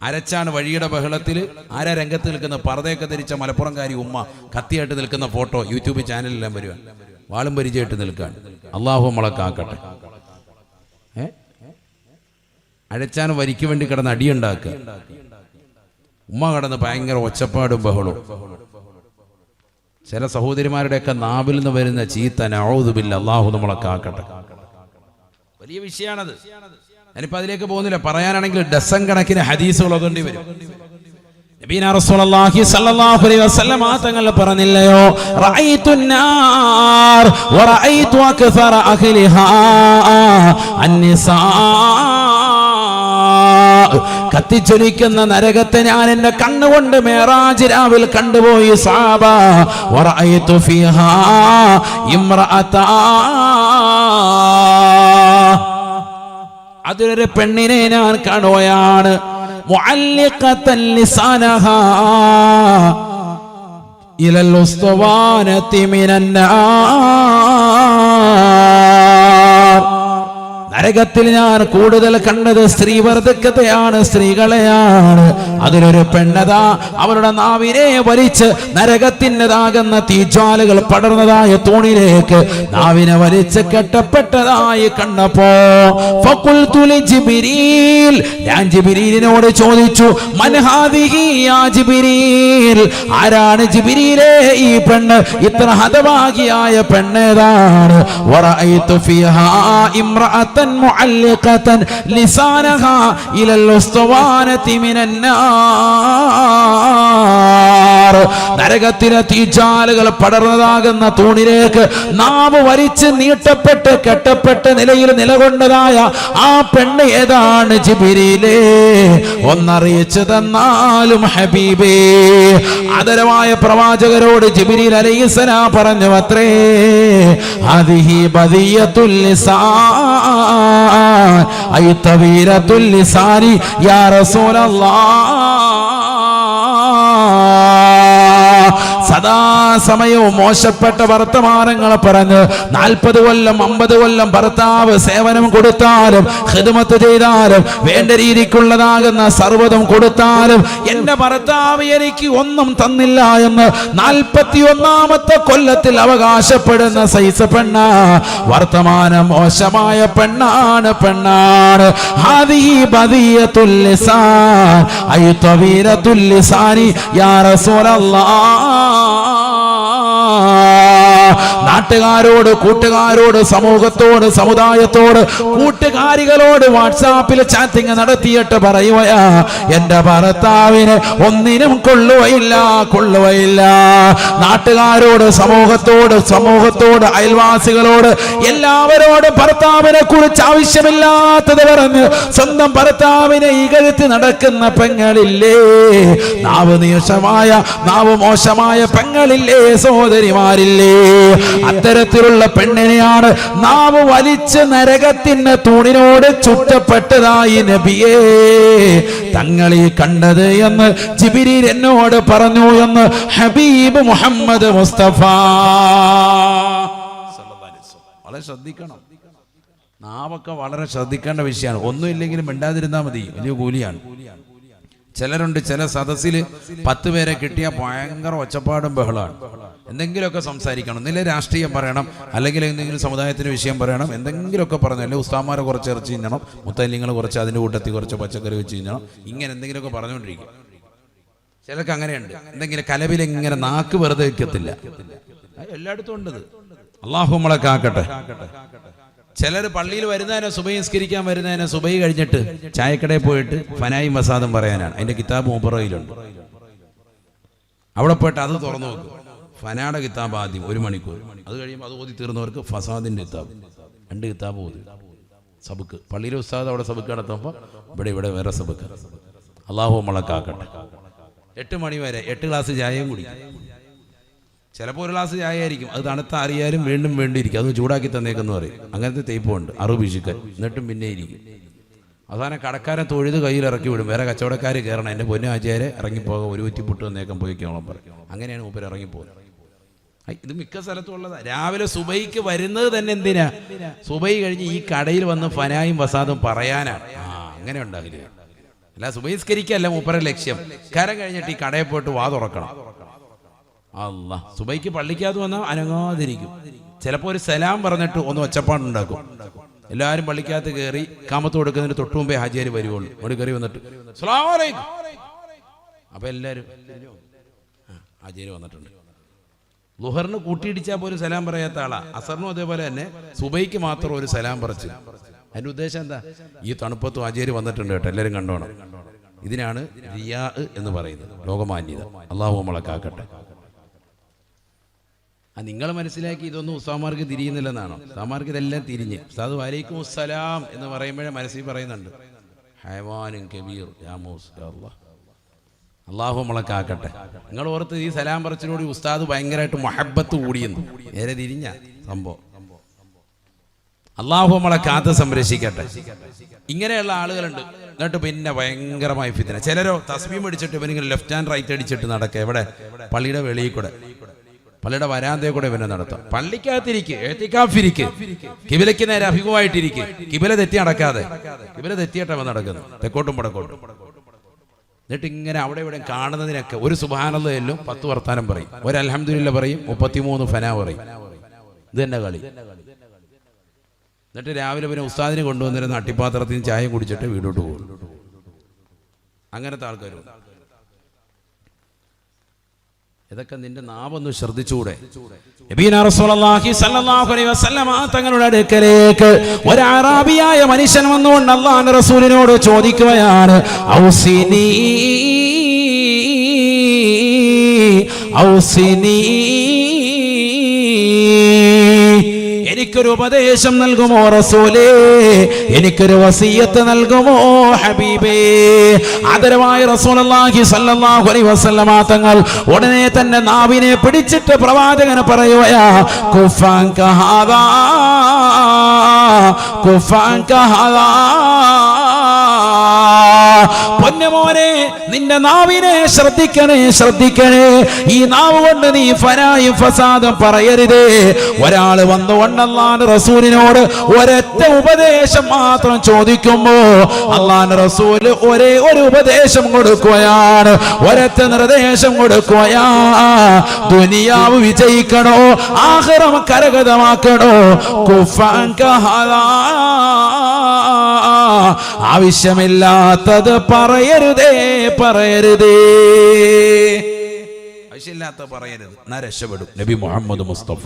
അരച്ചാണ് വഴിയുടെ ബഹളത്തിൽ ആരാ രംഗത്ത് നിൽക്കുന്ന പർദ്ദയൊക്കെ ധരിച്ച മലപ്പുറംകാരി ഉമ്മ കത്തിയായിട്ട് നിൽക്കുന്ന ഫോട്ടോ യൂട്യൂബ് ചാനലിലെല്ലാം വരുവാൻ, വാളും പരിചയമായിട്ട് നിൽക്കാൻ. അള്ളാഹു നമ്മളെ കാക്കട്ടെ. അഴച്ചാൻ വരിക്ക് വേണ്ടി കിടന്ന് അടിയുണ്ടാക്കുക, ഉമ്മ കിടന്ന് ഭയങ്കര ഒച്ചപ്പാടും ബഹളവും. ചില സഹോദരിമാരുടെയൊക്കെ നാവിൽ നിന്ന് വരുന്ന ചീത്ത, നഊദു ബില്ലാഹ്, അള്ളാഹു നമ്മളെ കാക്കട്ടെ. വലിയ വിഷയമാണത്. ഞാനിപ്പോൾ അതിലേക്ക് പോകുന്നില്ല. പറയാനാണെങ്കിൽ ഡസൻ കണക്കിന് ഹദീസുകൾ ഓതേണ്ടി വരും. നബീന റസൂലുള്ളാഹി സ്വല്ലല്ലാഹു അലൈഹി വസല്ലം തങ്ങൾ പറഞ്ഞില്ലയോ, റഅയ്തുന്നാർ വറഅയ്തു അക്സറ അഹ്ലിഹാ അന്നിസാ. കത്തിച്ചൊലിക്കുന്ന നരകത്തെ ഞാൻ എന്റെ കണ്ണുകൊണ്ട് മേറാജ് രാവിൽ കണ്ടുപോയി. സഹാബ വറഅയ്തു ഫീഹാ ഇംറഅതാ, അതിലൊരു പെണ്ണിനെ ഞാൻ കാണുകയാണ്. മുഅല്ലിഖതൻ ലിസാനഹാ ഇലൽ ഉസ്തുവാനതി മിനന്നാർ. നരകത്തിൽ ഞാൻ കൂടുതൽ കണ്ടത് സ്ത്രീവർദ്ധക്കത്തെയാണ്, സ്ത്രീകളെയാണ്. അതിലൊരു പെണ്ണതാ അവരുടെ നാവിനെ വലിച്ച് നരകത്തിൻ്റെതാകുന്ന തീജ്വാലകൾ പടർന്നതായ തൂണിലേക്ക് നാവിനെ വലിച്ച് കെട്ടപ്പെട്ടതായി കണ്ടപ്പോ ഫഖുൽതു ലിജിബ്രീൽ, ഞാൻ ജിബ്രീലിനോട് ചോദിച്ചു, മൻ ഹാദിഹി യാ ജിബ്രീൽ, ആരാണ് ജിബ്രീലേ ഈ പെണ്ണ്, ഇത്ര ഹതഭാഗിയായ പെണ്ണേതാണ്? വറഅയ്തു ഫീഹാ ഇംറഅത മുഅല്ലിഖതൻ ലിസാനഹാ ഇലൽ ഉസ്തുവാനതി മിനന്നാർ. നരകത്തിലെ തീജ്വാലകൾ പടർന്നതാകുന്ന തൂണിലേക്ക് നാവ് വലിച്ച് നീട്ടപ്പെട്ട് കെട്ടപ്പെട്ട നിലയിൽ നിലകൊണ്ടതായ ആ പെണ്ണ് ഏതാണ് ജിബ്രീലേ? ഒന്നറിയിച്ചു തന്നാലും ഹബീബേ. ആദരവായ പ്രവാചകരോട് ജിബ്രീൽ അലൈഹിസ്സലാം പറഞ്ഞു അത്രേ, ഹദിഹി ബദിയത്തുൽ ലിസാൻ ഐ തവീരത്തുൽ ലിസാനി യാ റസൂലല്ലാഹ്. സദാസമയവും മോശപ്പെട്ട വർത്തമാനങ്ങൾ പറഞ്ഞ് 40 കൊല്ലം 50 കൊല്ലം ഭർത്താവ് സേവനം കൊടുത്താലും ഖിദ്മത്ത് ചെയ്താലും വേണ്ട രീതിക്കുള്ളതാകുന്ന സർവ്വതും കൊടുത്താലും എന്റെ ഭർത്താവ് എനിക്ക് ഒന്നും തന്നില്ല എന്ന് 41ാമത്തെ കൊല്ലത്തിൽ അവകാശപ്പെടുന്ന സൈസ് പെണ്ണ, വർത്തമാനം മോശമായ പെണ്ണാണ്. ഹാദിഹി ബദിയത്തുൽ ലിസാൻ ഐ തവീരത്തുൽ ലിസാനി യാ റസൂലല്ലാഹ്. നാട്ടുകാരോട്, കൂട്ടുകാരോട്, സമൂഹത്തോട്, സമുദായത്തോട്, കൂട്ടുകാരികളോട് വാട്സാപ്പിൽ ചാറ്റിംഗ് നടത്തിയിട്ട് പറയുകയാ, എന്റെ ഭർത്താവിന് ഒന്നിനും കൊള്ളുകയില്ല. നാട്ടുകാരോട്, സമൂഹത്തോട്, അയൽവാസികളോട്, എല്ലാവരോടും ഭർത്താവിനെ കുറിച്ച് ആവശ്യമില്ലാത്തത് പറഞ്ഞ് സ്വന്തം ഭർത്താവിനെ ഇകഴ്ത്തി നടക്കുന്ന പെങ്ങളില്ലേ? നാവ് മോശമായ പെങ്ങളില്ലേ? സഹോദരിമാരില്ലേ? അത്തരത്തിലുള്ള പെണ്ണിനെയാണ് നാവ് വലിച്ച് നരകത്തിന്റെ തൂണിനോട് ചുറ്റപ്പെട്ടതായി നബിയേ തങ്ങളീ കണ്ടത് എന്ന് ജിബ്രീൽ എന്നോട് പറഞ്ഞു എന്ന് ഹബീബ് മുഹമ്മദ് മുസ്തഫ. വളരെ ശ്രദ്ധിക്കണം. നാവൊക്കെ വളരെ ശ്രദ്ധിക്കേണ്ട വിഷയമാണ്. ഒന്നുമില്ലെങ്കിലും മിണ്ടാതിരുന്നാൽ മതി, വലിയ കൂലിയാണ്. ചിലരുണ്ട്, ചില സദസ്സിൽ 10 പേരെ കിട്ടിയ ഭയങ്കര ഒച്ചപ്പാടും ബഹളമാണ്. എന്തെങ്കിലുമൊക്കെ സംസാരിക്കണം, ഒന്നിലെ രാഷ്ട്രീയം പറയണം, അല്ലെങ്കിൽ എന്തെങ്കിലും സമുദായത്തിന് വിഷയം പറയണം, എന്തെങ്കിലുമൊക്കെ പറഞ്ഞു. അല്ലെങ്കിൽ ഉസ്താമാരെ കുറച്ച് ഇറച്ചി തിന്നണം, മുത്തല്ലിങ്ങൾ കുറച്ച് അതിൻ്റെ കൂട്ടത്തിൽ കുറച്ച് പച്ചക്കറി വെച്ച് തിന്നണം, ഇങ്ങനെ എന്തെങ്കിലുമൊക്കെ പറഞ്ഞുകൊണ്ടിരിക്കും. ചിലർക്ക് അങ്ങനെയുണ്ട്, എന്തെങ്കിലും കലവിലിങ്ങനെ നാക്ക് വെറുതെ വയ്ക്കത്തില്ല. എല്ലായിടത്തും ഉണ്ടത്. അള്ളാഹു നമ്മളെ കാക്കട്ടെ. ചിലർ പള്ളിയിൽ വരുന്നതിനെ സുബഹി നിസ്കരിക്കാൻ വരുന്നതിനെ സുബഹി കഴിഞ്ഞിട്ട് ചായക്കടയിൽ പോയിട്ട് ഫനായും വസാദും പറയാനാണ്. അതിന്റെ കിതാബ് മൂപ്പറയിലുണ്ട്. അവിടെ പോയിട്ട് അത് തുറന്നു നോക്കും. ഫനായുടെ കിതാബ് ആദ്യം 1 മണിക്കൂർ, അത് കഴിയുമ്പോൾ അത് ഓതി തീർന്നവർക്ക് ഫസാദിന്റെ കിതാബ് 2 കിതാബ് ഓതി. സബക്ക് പള്ളിയിലെ ഉസ്താദ് അവിടെ സബക്ക് നടത്തുമ്പോൾ ഇവിടെ വേറെ സബക്ക്. അള്ളാഹു നമ്മളൊക്കാക്കട്ടെ. 8 മണി വരെ 8 ഗ്ലാസ് ചായയും കുടിക്കും. ചിലപ്പോൾ 1 ഗ്ലാസ് ചായ ആയിരിക്കും, അത് തണുത്ത അറിയാലും വീണ്ടും വേണ്ടിയിരിക്കും, അത് ചൂടാക്കി തന്നേക്കെന്ന് പറയും. അങ്ങനത്തെ തേപ്പുണ്ട് 6 പിശുക്കൻ. എന്നിട്ടും പിന്നെ ഇരിക്കും. അവസാനം കടക്കാരൻ തൊഴുത് കയ്യിൽ ഇറക്കി വിടും. വേറെ കച്ചവടക്കാർ കയറണം, എൻ്റെ പൊന്നു ആചാരെ ഇറങ്ങിപ്പോകാം, ഒരു കുറ്റി പുട്ട് വന്നേക്കം പോയിക്കോളം പറയും. അങ്ങനെയാണ് മൂപ്പർ ഇറങ്ങിപ്പോകുന്നത്. ഇത് മിക്ക സ്ഥലത്തും ഉള്ളതാണ്. രാവിലെ സുബൈക്ക് വരുന്നത് തന്നെ എന്തിനാ? സുബൈ കഴിഞ്ഞ് ഈ കടയിൽ വന്ന് ഫനായും വസാദും പറയാനാണ്. അങ്ങനെ ഉണ്ടാകില്ല. അല്ല സുബൈസ്കരിക്കല്ല മൂപ്പരെ ലക്ഷ്യം. കരം കഴിഞ്ഞിട്ട് ഈ കടയിൽ പോയിട്ട് വാ തുറക്കണം. അല്ലാ, സുബൈക്ക് പള്ളിക്കകത്ത് വന്നാൽ അനങ്ങാതിരിക്കും. ചിലപ്പോൾ ഒരു സലാം പറഞ്ഞിട്ട് ഒന്ന് ഒച്ചപ്പാടുണ്ടാക്കും. എല്ലാവരും പള്ളിക്കകത്ത് കയറി കാമത്ത് കൊടുക്കുന്നതിന് തൊട്ടു മുമ്പേ ഹാജിയാർ വരുവുള്ളൂ. അവിടെ കയറി വന്നിട്ട് അസ്സലാമു അലൈക്കും. അപ്പൊ എല്ലാവരും ഹാജിയാർ വന്നിട്ടുണ്ട്. ളുഹറിന് കൂട്ടിയിടിച്ചാൽ പോലും സലാം പറയാത്ത ആളാ. അസറിനും അതേപോലെ തന്നെ സുബൈക്ക് മാത്രം ഒരു സലാം പറിച്ചു. അതിന്റെ ഉദ്ദേശം എന്താ? ഈ തണുപ്പത്ത് ഹാജിയാർ വന്നിട്ടുണ്ട് കേട്ടോ, എല്ലാവരും കണ്ടോണം. ഇതിനാണ് റിയാ എന്ന് പറയുന്നത്, ലോകമാന്യത. അള്ളാഹു നമ്മളെ കാക്കട്ടെ. നിങ്ങൾ മനസ്സിലാക്കി ഇതൊന്നും ഉസ്താമാർക്ക് തിരിയുന്നില്ലെന്നാണോ? ഉസ്താമാർക്ക് ഇതെല്ലാം തിരിഞ്ഞ് ഉസ്താദ് വലൈക്കും അസ്സലാം എന്ന് പറയുമ്പോഴേ മനസ്സിൽ പറയുന്നുണ്ട് ഹൈവാനും കബീർ യാ മൂസ യാ അല്ലാഹ്. അള്ളാഹു നമ്മളെ കാക്കട്ടെ. നിങ്ങൾ ഓർത്ത് ഈ സലാം പറച്ചിലൂടെ ഉസ്താദ് ഭയങ്കരമായിട്ട് മഹബത്ത് കൂടിയെന്ന്. നേരെ തിരിഞ്ഞ സംഭവം. അള്ളാഹു നമ്മളെ കാത്ത് സംരക്ഷിക്കട്ടെ. ഇങ്ങനെയുള്ള ആളുകളുണ്ട്. എന്നിട്ട് പിന്നെ ഭയങ്കരമായി ഫിത്ന. ചിലരോ തസ്ബീഹ് അടിച്ചിട്ട് ഇവനിങ്ങനെ ലെഫ്റ്റ് ഹാൻഡ് റൈറ്റ് അടിച്ചിട്ട് നടക്കുക. എവിടെ? പള്ളിയുടെ വെളിയിൽ കൂടെ, പള്ളിയുടെ വരാന്തയെ കൂടെ ഇവനെ നടത്താം. പള്ളിക്കകത്തിരിക്കുക, എത്തിക്കാഫിരിക്കുക, കിബിലയ്ക്ക് നേരെ അഭിമുഖമായിട്ടിരിക്കുക. കിബില തെറ്റി നടക്കാതെ, കിബില തെറ്റിയിട്ടവൻ നടക്കുന്നു തെക്കോട്ടും വടക്കോട്ടും. എന്നിട്ട് ഇങ്ങനെ അവിടെ ഇവിടെ കാണുന്നതിനൊക്കെ ഒരു സുബ്ഹാനല്ലാഹ് എല്ലും 10 വർത്താനം പറയും, ഒരു അൽഹംദുലില്ലാഹ് പറയും, 33 ഫനാ പറയും. ഇത് തന്നെ കളി. എന്നിട്ട് രാവിലെ പിന്നെ ഉസ്താദിന് കൊണ്ടുവന്നിരുന്ന അട്ടിപ്പാത്രത്തിൽ നിന്ന് ചായ കുടിച്ചിട്ട് വീടോട്ട് പോകും. അങ്ങനത്തെ ആൾക്കാരും. ഇതൊക്കെ നിന്റെ നാവൊന്ന് ശ്രദ്ധിച്ചുകൂടെ? തങ്ങളുടെ അടുക്കലേക്ക് ഒരു അറാബിയായ മനുഷ്യൻ വന്നുകൊണ്ട് അല്ലാഹുവിന്റെ റസൂലിനോട് ചോദിക്കുകയാണ്, ഔസിനി ഔസിനി, എനിക്കൊരു ഉപദേശം നൽകുമോ റസൂലേ? എനിക്കൊരു വസിയത്ത് നൽകുമോ ഹബീബേ? ആദരവായ റസൂലുള്ളാഹി സ്വല്ലല്ലാഹു അലൈഹി വസല്ലമ തങ്ങൾ ഉടനെ തന്നെ നാവിനെ പിടിച്ചിട്ട് പ്രവാചകന് പറയുകയാ, കുഫാൻ കഹാദാ കുഫാൻ കഹാദാ. പൊന്നുമോനെ, നിന്റെ നാവിനെ ശ്രദ്ധിക്കണേ, ശ്രദ്ധിക്കണേ. ഈ നാവ് കൊണ്ട് നീ ഫനായും ഫസാദും പറയരുതേ. ഒരാള് വന്നുകൊണ്ട് അല്ലാഹുവിന്റെ റസൂലിനോട് ഒരൊറ്റ ഉപദേശം മാത്രം ചോദിക്കുമ്പോ അല്ലാഹുവിന്റെ റസൂൽ ഒരേ ഒരു ഉപദേശം കൊടുക്കുകയാണ്, ഒരൊറ്റ നിർദ്ദേശം കൊടുക്കുകയാ. ദുനിയാവ് വിജയിക്കണോ, ആഖിറം കരഗതമാക്കണോ? കുഫാൻ കഹാദാ. ആവശ്യമില്ലാത്തത് പറയരുതേ, പറയരുതേ. ആവശ്യമില്ലാത്ത പറയരുത്, എന്നാ രക്ഷപ്പെടും. നബി മുഹമ്മദ് മുസ്തഫ.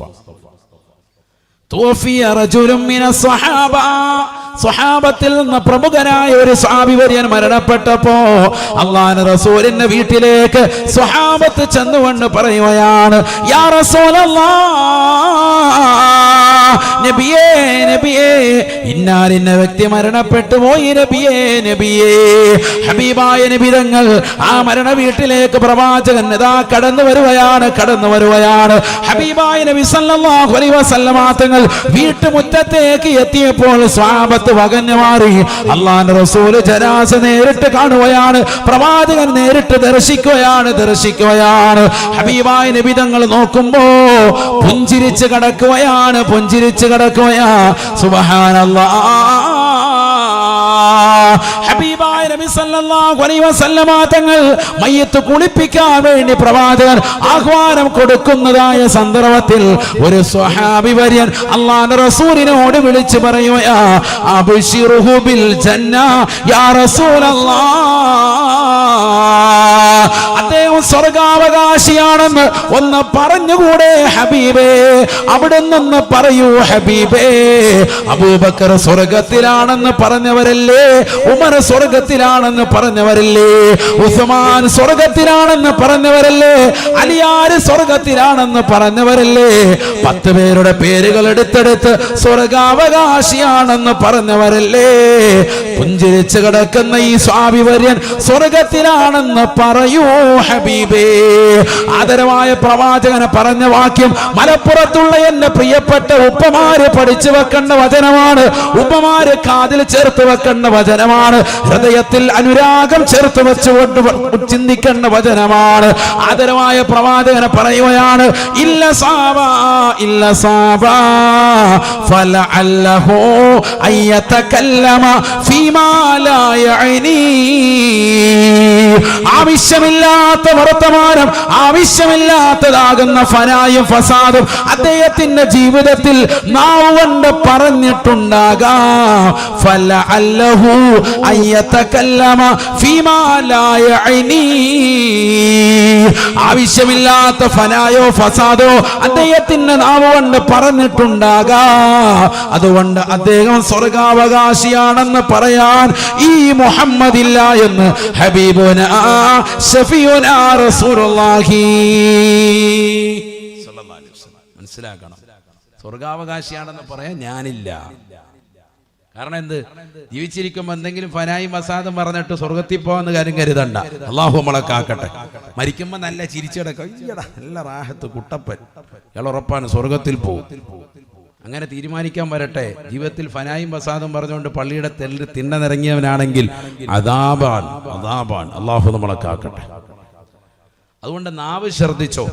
സ്വഹാബത്തിൽ നിന്ന് പ്രമുഖനായ ഒരു സ്വഹാബി വര്യൻ മരണപ്പെട്ടപ്പോ അല്ലാഹുവിന്റെ റസൂലിന്റെ വീട്ടിലേക്ക് സ്വഹാബത്ത് ചെന്നുകൊണ്ട് പറയുകയാണ്, യാ റസൂലല്ലാഹ്, നബിയേ നബിയേ, ഇന്നാലിന്ന വ്യക്തി മരണപ്പെട്ടു പോയി നബിയേ നബിയേ. ഹബീബായ നബി തങ്ങൾ ആ മരണ വീട്ടിലേക്ക് പ്രവാചകൻ ഇതാ കടന്നു വരുകയാണ്, കടന്നു വരുകയാണ്. ഹബീബായ നബി സല്ലല്ലാഹു അലൈഹി വസല്ലമ തങ്ങൾ വീട്ടുമുറ്റത്തേക്ക് എത്തിയപ്പോൾ സ്വഹാബത്ത് വകഞ്ഞു മാറി. അല്ലാഹുവിന്റെ റസൂല് ജനാസ നേരിട്ട് കാണുകയാണ്, പ്രവാചകൻ നേരിട്ട് ദർശിക്കുകയാണ്, ദർശിക്കുകയാണ്. ഹബീബായ നബി തങ്ങൾ നോക്കുമ്പോ പുഞ്ചിരിച്ച് കിടക്കുകയാണ്, പുഞ്ചിരിച്ച് കിടക്കുകയാ. സുബ്ഹാനല്ലാഹ്. ഹബീബായ നബി സല്ലല്ലാഹു അലൈഹി വസല്ലമ തങ്ങൾ മയ്യത്ത് കുളിപ്പിക്കാൻ വേണ്ടി പ്രവാചകൻ ആഹ്വാനം കൊടുക്കുന്നതായ സന്ദർഭത്തിൽ ഒരു സ്വഹാബി വര്യൻ അല്ലാഹുവിന്റെ റസൂലിനോട് വിളിച്ചു പറയുകയാ, അബ്ശിറുഹു ബിൽ ജന്ന യാ റസൂലല്ലാഹ്. അദ്ദേഹം സ്വർഗാവകാശിയാണെന്ന് ഒന്ന് പറഞ്ഞുകൂടെ ഹബീബേ? അവിടെ നിന്ന് പറയൂ ഹബീബേ. അബൂബക്കർ സ്വർഗത്തിലാണെന്ന് പറഞ്ഞവരല്ലേ, ഉമർ സ്വർഗത്തിലാണെന്ന് പറഞ്ഞവരല്ലേ, ഉസ്മാൻ സ്വർഗത്തിലാണെന്ന് പറഞ്ഞവരല്ലേ, അലിയാര് സ്വർഗത്തിലാണെന്ന് പറഞ്ഞവരല്ലേ, 10 പേരുടെ പേരുകൾ എടുത്തെടുത്ത് സ്വർഗാവകാശിയാണെന്ന് പറഞ്ഞവരല്ലേ. പുഞ്ചിരിച്ച് കിടക്കുന്ന ഈ സ്വാഭിവര്യൻ സ്വർഗത്തിലാണെന്ന് പറയൂ ഹബീബേ. ആദരവായ പ്രവാചകനെ പറഞ്ഞ വാക്യം മലപ്പുറത്തുള്ള എന്റെ പ്രിയപ്പെട്ട ഉപ്പമാര് പഠിച്ചു വെക്കേണ്ട വചനമാണ്, ഉപ്പമാര് കാതിൽ ചേർത്ത് വെക്കേണ്ട വചനമാണ്, ഹൃദയത്തിൽ അനുരാഗം ചേർത്ത് വെച്ചുകൊണ്ട് ചിന്തിക്കേണ്ട വചനമാണ്. ആദരവായ പ്രവാചകനെ പറയുകയാണ്, ഇല്ല സാബാ ഇല്ല സാബാ ഫലഅല്ലഹു അയ്യതകല്ലമ ഫീമാ ലാ യഅനി. ആവശ്യമില്ലാത്ത വർത്തമാനം, ആവശ്യമില്ലാത്തതാകുന്ന ഫനായും ഫസാദും അദ്ദേഹത്തിന്റെ ജീവിതത്തിൽ നാവ് കൊണ്ട് പറഞ്ഞിട്ടുണ്ടാകാം. ഫലഅല്ലഹു അയ്യതകല്ലമ ഫീമാ ലാ യഅനി. ആവശ്യമില്ലാത്ത ഫനായോ ഫസാദോ അദ്ദേഹത്തിന്റെ നാവ് കൊണ്ട് പറഞ്ഞിട്ടുണ്ടാകാം. അതുകൊണ്ട് അദ്ദേഹം സ്വർഗാവകാശിയാണെന്ന് പറയാൻ ഈ മുഹമ്മദില്ല എന്ന് ഹബീബുനാ ശഫീഉനാ റസൂലുള്ളാഹി സ്വല്ലല്ലാഹു അലൈഹി വസല്ലം മനസ്സിലാക്കണം. സ്വർഗാവകാശിയാണെന്ന് പറയാൻ ഞാനില്ല. കാരണം എന്ത്? ജീവിച്ചിരിക്കുമ്പോൾ എന്തെങ്കിലും ഫനായും വസാദും പറഞ്ഞിട്ട് സ്വർഗത്തിൽ പോകാന്ന് കാര്യം കരുതണ്ട. അള്ളാഹു നമ്മളെ കാക്കട്ടെ. മരിക്കുമ്പോൾ നല്ല ചിരിച്ചടക്കം, നല്ല റാഹത്ത് കുട്ടപ്പൻ, ഇയാൾ ഉറപ്പാണ് സ്വർഗത്തിൽ പോകും. അങ്ങനെ തീരുമാനിക്കാൻ വരട്ടെ. ജീവിതത്തിൽ ഫനായും വസാദും പറഞ്ഞുകൊണ്ട് പള്ളിയുടെ തിണ്ണ നിറങ്ങിയവനാണെങ്കിൽ അദാബാൻ. അള്ളാഹു നമ്മളെ കാക്കട്ടെ. അതുകൊണ്ട് നാവ് ശ്രദ്ധിച്ചോ.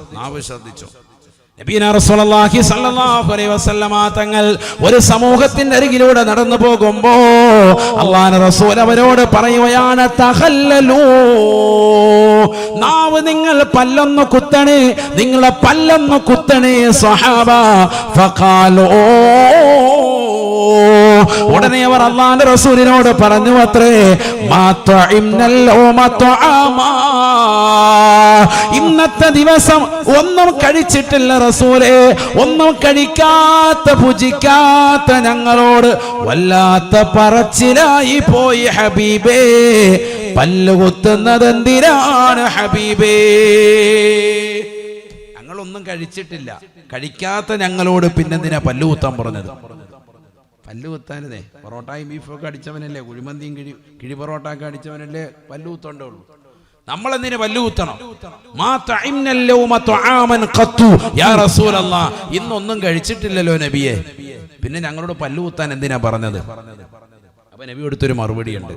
നബീന റസൂലുള്ളാഹി സ്വല്ലല്ലാഹു അലൈഹി വസല്ലമ തങ്ങൾ ഒരു സമൂഹത്തിന്റെ അരികിലൂടെ നടന്നു പോകുമ്പോ അല്ലാഹുവിന്റെ റസൂൽ അവരോട് പറയുകയാണ്, തഖല്ലലൂ, നാവ് നിങ്ങൾ പല്ലൊന്ന് കുത്തണേ, നിങ്ങളെ പല്ലൊന്ന് കുത്തണേ സ്വഹാബ. ഫഖാലൂ, ഉടനെ അവർ അല്ലാഹുവിന്റെ റസൂലിനോട് പറഞ്ഞു അത്രേ, ഇന്നത്തെ ദിവസം ഒന്നും കഴിച്ചിട്ടില്ല റസൂലേ, ഒന്നും കഴിക്കാത്ത ഭുജിക്കാത്ത ഞങ്ങളോട് വല്ലാത്ത പറച്ചിലായി പോയി ഹബീബേ. പല്ലുകുത്തുന്നത് എന്തിനാണ് ഹബീബേ? ഞങ്ങളൊന്നും കഴിച്ചിട്ടില്ല, കഴിക്കാത്ത ഞങ്ങളോട് പിന്നെന്തിനാ പല്ലുകുത്താൻ പറഞ്ഞത്? പല്ലുകുത്താനേ പൊറോട്ടയും ബീഫൊക്കെ അടിച്ചവനല്ലേ, കുഴിമന്തിയും കിഴി പൊറോട്ടയൊക്കെ അടിച്ചവനല്ലേ പല്ലുകുത്തോണ്ടേ ഉള്ളൂ. നമ്മളെന്തിനു പല്ലുകുത്തണം? ഇന്നൊന്നും കഴിച്ചിട്ടില്ലല്ലോ നബിയെ, പിന്നെ ഞങ്ങളോട് പല്ലുകുത്താൻ എന്തിനാ പറഞ്ഞത്? അപ്പൊ നബി കൊടുത്തൊരു മറുപടിയുണ്ട്.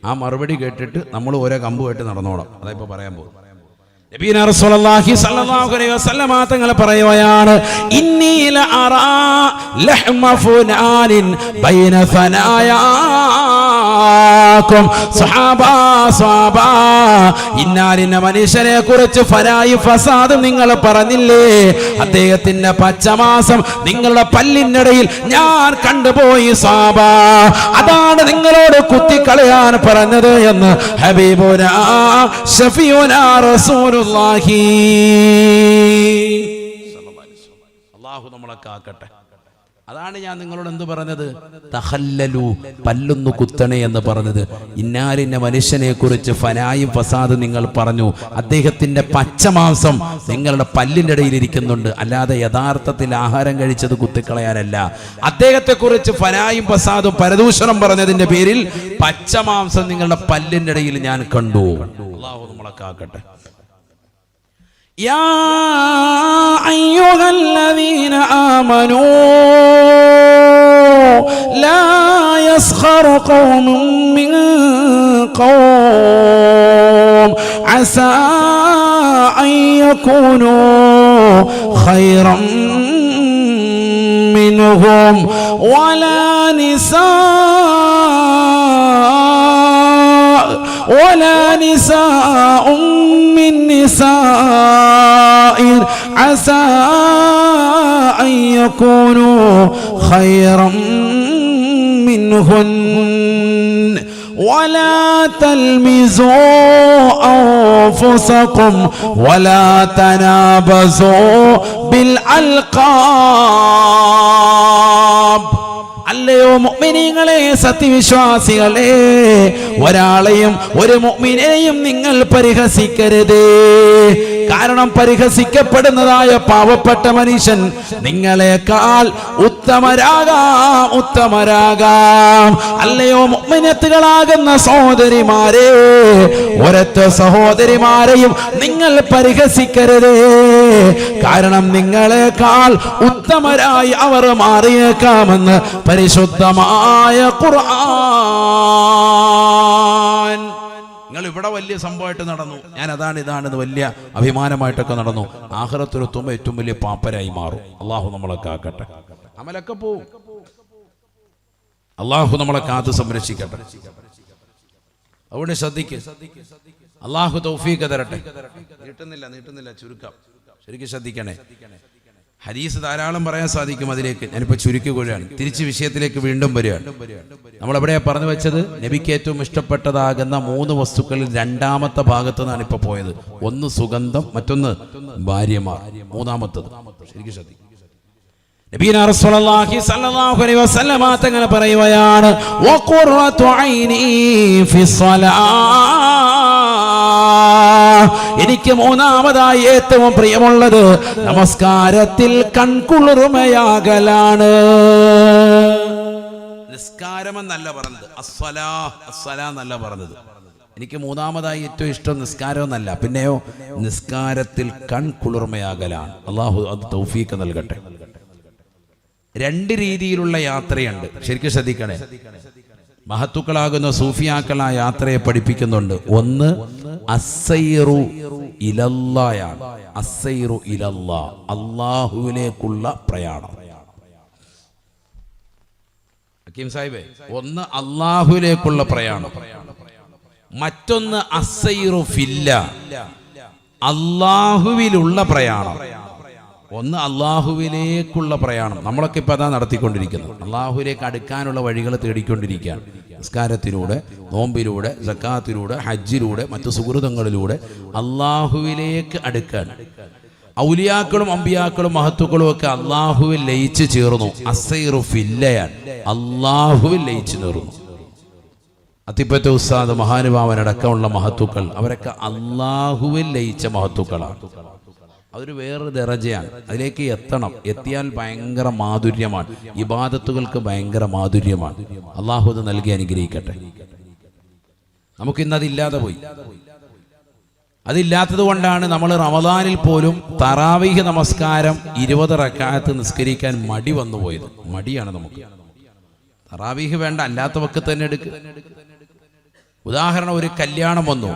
ആ മറുപടി കേട്ടിട്ട് നമ്മൾ ഓരോ കമ്പുമായിട്ട് നടന്നോളാം. അതായിപ്പോ പറയാൻ പോകും. നബീന റസൂലുള്ളാഹി സ്വല്ലല്ലാഹു അലൈഹി വസല്ലമ തങ്ങൾ പറയുകയാണ്, ഇന്നി ലഅറാ ലഹ്മ ഫുനാനിൻ ബൈന ഫനായാകും. സ്വഹാബാ, ഇന്നാലിന്ന മനുഷ്യനെ കുറിച്ച് ഫനായി ഫസാദ് നിങ്ങൾ പറഞ്ഞില്ലേ, അദ്ദേഹത്തിന്റെ പച്ചമാസം നിങ്ങളുടെ പല്ലിനിടയിൽ ഞാൻ കണ്ടുപോയി സ്വഹാബാ. അതാണ് നിങ്ങളോട് കുത്തിക്കളയാൻ പറഞ്ഞത് എന്ന് ഹബീബുനാ ശഫീഉനാ റസൂലുള്ളാഹി. അല്ലാഹു നമ്മളെ കാക്കട്ടെ. അതാണ് ഞാൻ നിങ്ങളോട് എന്ത് പറഞ്ഞത്? തഖല്ലലു, പല്ലൊന്നു കുത്തണേ എന്ന് പറഞ്ഞത്. ഇന്നാലിന്ന മനുഷ്യനെ കുറിച്ച് ഫനായും ഫസാദ് നിങ്ങൾ പറഞ്ഞു, അദ്ദേഹത്തിന്റെ പച്ചമാംസം നിങ്ങളുടെ പല്ലിന്റെ ഇടയിൽ ഇരിക്കുന്നുണ്ട്, അല്ലാതെ യഥാർത്ഥത്തിൽ ആഹാരം കഴിച്ചത് കുത്തിക്കളയാനല്ല. അദ്ദേഹത്തെ കുറിച്ച് ഫനായും ഫസാദും പരദൂഷണം പറഞ്ഞതിന്റെ പേരിൽ പച്ചമാംസം നിങ്ങളുടെ പല്ലിന്റെ ഇടയിൽ ഞാൻ കണ്ടു. അല്ലാഹു നമ്മളെ കാക്കട്ടെ. يا أيها الذين آمنوا لا يسخر قوم من قوم عسى أن يكونوا خيرا منهم ولا نساء من نساء عسى أن يكونوا خيرا منهن വലാ തൽമിസൂ അൻഫുസകും വലാ തനാബസൂ ബിൽ അൽഖാബ്. അല്ലയോ മുഅ്മിനീങ്ങളെ, സത്യവിശ്വാസികളെ, ഒരാളെയും ഒരു മുഅ്മിനെയും നിങ്ങൾ പരിഹസിക്കരുത്. കാരണം പരിഹസിക്കപ്പെടുന്നതായ പാവപ്പെട്ട മനുഷ്യൻ നിങ്ങളെക്കാൾ ഉത്തമരാകാം. അല്ലയോ മുഅ്മിനത്തുകളാകുന്ന സഹോദരിമാരെ, ഒരൊറ്റ സഹോദരിമാരെയും നിങ്ങൾ പരിഹസിക്കരുത്. കാരണം നിങ്ങളെക്കാൾ ഉത്തമരായി അവർ മാറിയേക്കാമെന്ന് പരിശുദ്ധമായ ഖുർആൻ. നിങ്ങൾ ഇവിടെ വലിയ സംഭവമായിട്ട് നടന്നു, ഞാൻ ഇതാണെന്ന് വലിയ അഭിമാനമായിട്ടൊക്കെ നടന്നു. ആഖിറത്തിലെത്തുമ്പോൾ ഏറ്റവും വലിയ പാപ്പരായി മാറും. അള്ളാഹു നമ്മളെ കാക്കട്ടെ. അമലൊക്കെ പോവും. അള്ളാഹു നമ്മളെ കാത്ത് സംരക്ഷിക്കട്ടെ. അവിടെ ശ്രദ്ധിക്കുക. അള്ളാഹു തൗഫീഖ് തരട്ടെ. നീട്ടുന്നില്ല, ചുരുക്കം. ശരിക്കും ശ്രദ്ധിക്കണേ. ഹദീസ് ധാരാളം പറയാൻ സാധിക്കും. അതിലേക്ക് ഞാനിപ്പോൾ ചുരുക്കുകയാണ്. തിരിച്ച് വിഷയത്തിലേക്ക് വീണ്ടും വരികയാണ്. നമ്മളെവിടെയാ പറഞ്ഞു വെച്ചത്? നബിക്ക് ഏറ്റവും ഇഷ്ടപ്പെട്ടതാകുന്ന 3 വസ്തുക്കളിൽ രണ്ടാമത്തെ ഭാഗത്ത് നിന്നാണ് ഇപ്പൊ പോയത്. ഒന്ന് സുഗന്ധം, മറ്റൊന്ന് ഭാര്യമാർ, മൂന്നാമത്തത്. ശരിക്കും ശ്രദ്ധിക്കും. നബിയുനാ റസൂലുള്ളാഹി സ്വല്ലല്ലാഹു അലൈഹി വസല്ലമ തങ്ങൾ പറയുകയാണ്, വഖുറത്തു ഐനി ഫിസ്സലാ. എനിക്ക് മൂന്നാമതായി ഏറ്റവും പ്രിയമുള്ളത് നമസ്കാരത്തിൽ കൺകുളിർമയാകലാണ്. നിസ്കാരം എന്നല്ല പറഞ്ഞത്, അസ്സലാ എന്നല്ല പറഞ്ഞത്. എനിക്ക് മൂന്നാമതായി ഏറ്റവും ഇഷ്ടം നിസ്കാരം എന്നല്ല, പിന്നെയോ നിസ്കാരത്തിൽ കൺകുളിർമയാകലാണ്. അള്ളാഹു അത് തൗഫീഖ് നൽകട്ടെ. 2 രീതിയിലുള്ള യാത്രയുണ്ട്. ശരിക്കും ശ്രദ്ധിക്കണേ. മഹത്തുക്കളാകുന്ന സൂഫിയാക്കൾ ആ യാത്രയെ പഠിപ്പിക്കുന്നുണ്ട്. ഒന്ന് അസ്സൈറു ഇലല്ലായാണ്. അസ്സൈറു ഇലല്ലാ, അല്ലാഹുവിലേക്കുള്ള പ്രയാണം. ഹക്കീം സാഹിബേ, ഒന്ന് അല്ലാഹുവിലേക്കുള്ള പ്രയാണം, മറ്റൊന്ന് അസ്സൈറു ഫില്ല, അല്ലാഹുവിലുള്ള പ്രയാണം. ഒന്ന് അള്ളാഹുവിലേക്കുള്ള പ്രയാണം. നമ്മളൊക്കെ ഇപ്പം അതാ നടത്തിക്കൊണ്ടിരിക്കുന്നത്. അള്ളാഹുവിലേക്ക് അടുക്കാനുള്ള വഴികൾ തേടിക്കൊണ്ടിരിക്കുകയാണ്. നിസ്കാരത്തിലൂടെ, നോമ്പിലൂടെ, സക്കാത്തിലൂടെ, ഹജ്ജിലൂടെ, മറ്റു സുഹൃതങ്ങളിലൂടെ അള്ളാഹുവിലേക്ക് അടുക്കാൻ. ഔലിയാക്കളും അമ്പിയാക്കളും മഹത്തുക്കളും ഒക്കെ അള്ളാഹുവിൽ ലയിച്ച് ചേർന്നു. അസ്സൈറു ഫില്ലയാൻ, അള്ളാഹുവിൽ ലയിച്ചു ചേർന്നു. അത്തിപ്പറ്റ ഉസ്താദ്, മഹാനുഭാവനടക്കമുള്ള മഹത്തുക്കൾ, അവരൊക്കെ അള്ളാഹുവിൽ ലയിച്ച മഹത്തുക്കളാണ്. അതൊരു വേറൊരു ദറജയാണ്. അതിലേക്ക് എത്തണം. എത്തിയാൽ ഭയങ്കര മാധുര്യമാണ്. ഇബാദത്തുകൾക്ക് ഭയങ്കര മാധുര്യമാണ്. അള്ളാഹു അത് നൽകി അനുഗ്രഹിക്കട്ടെ. നമുക്കിന്നതില്ലാതെ പോയി. അതില്ലാത്തത് കൊണ്ടാണ് നമ്മൾ റമദാനിൽ പോലും തറാവീഹ് നമസ്കാരം 20 റക്അത്ത് നിസ്കരിക്കാൻ മടി വന്നു പോയത്. മടിയാണ് നമുക്ക്. തറാവീഹ് വേണ്ട, അല്ലാത്ത വക്കത്ത് തന്നെ എടുക്കുക. ഉദാഹരണം, ഒരു കല്യാണം വന്നു,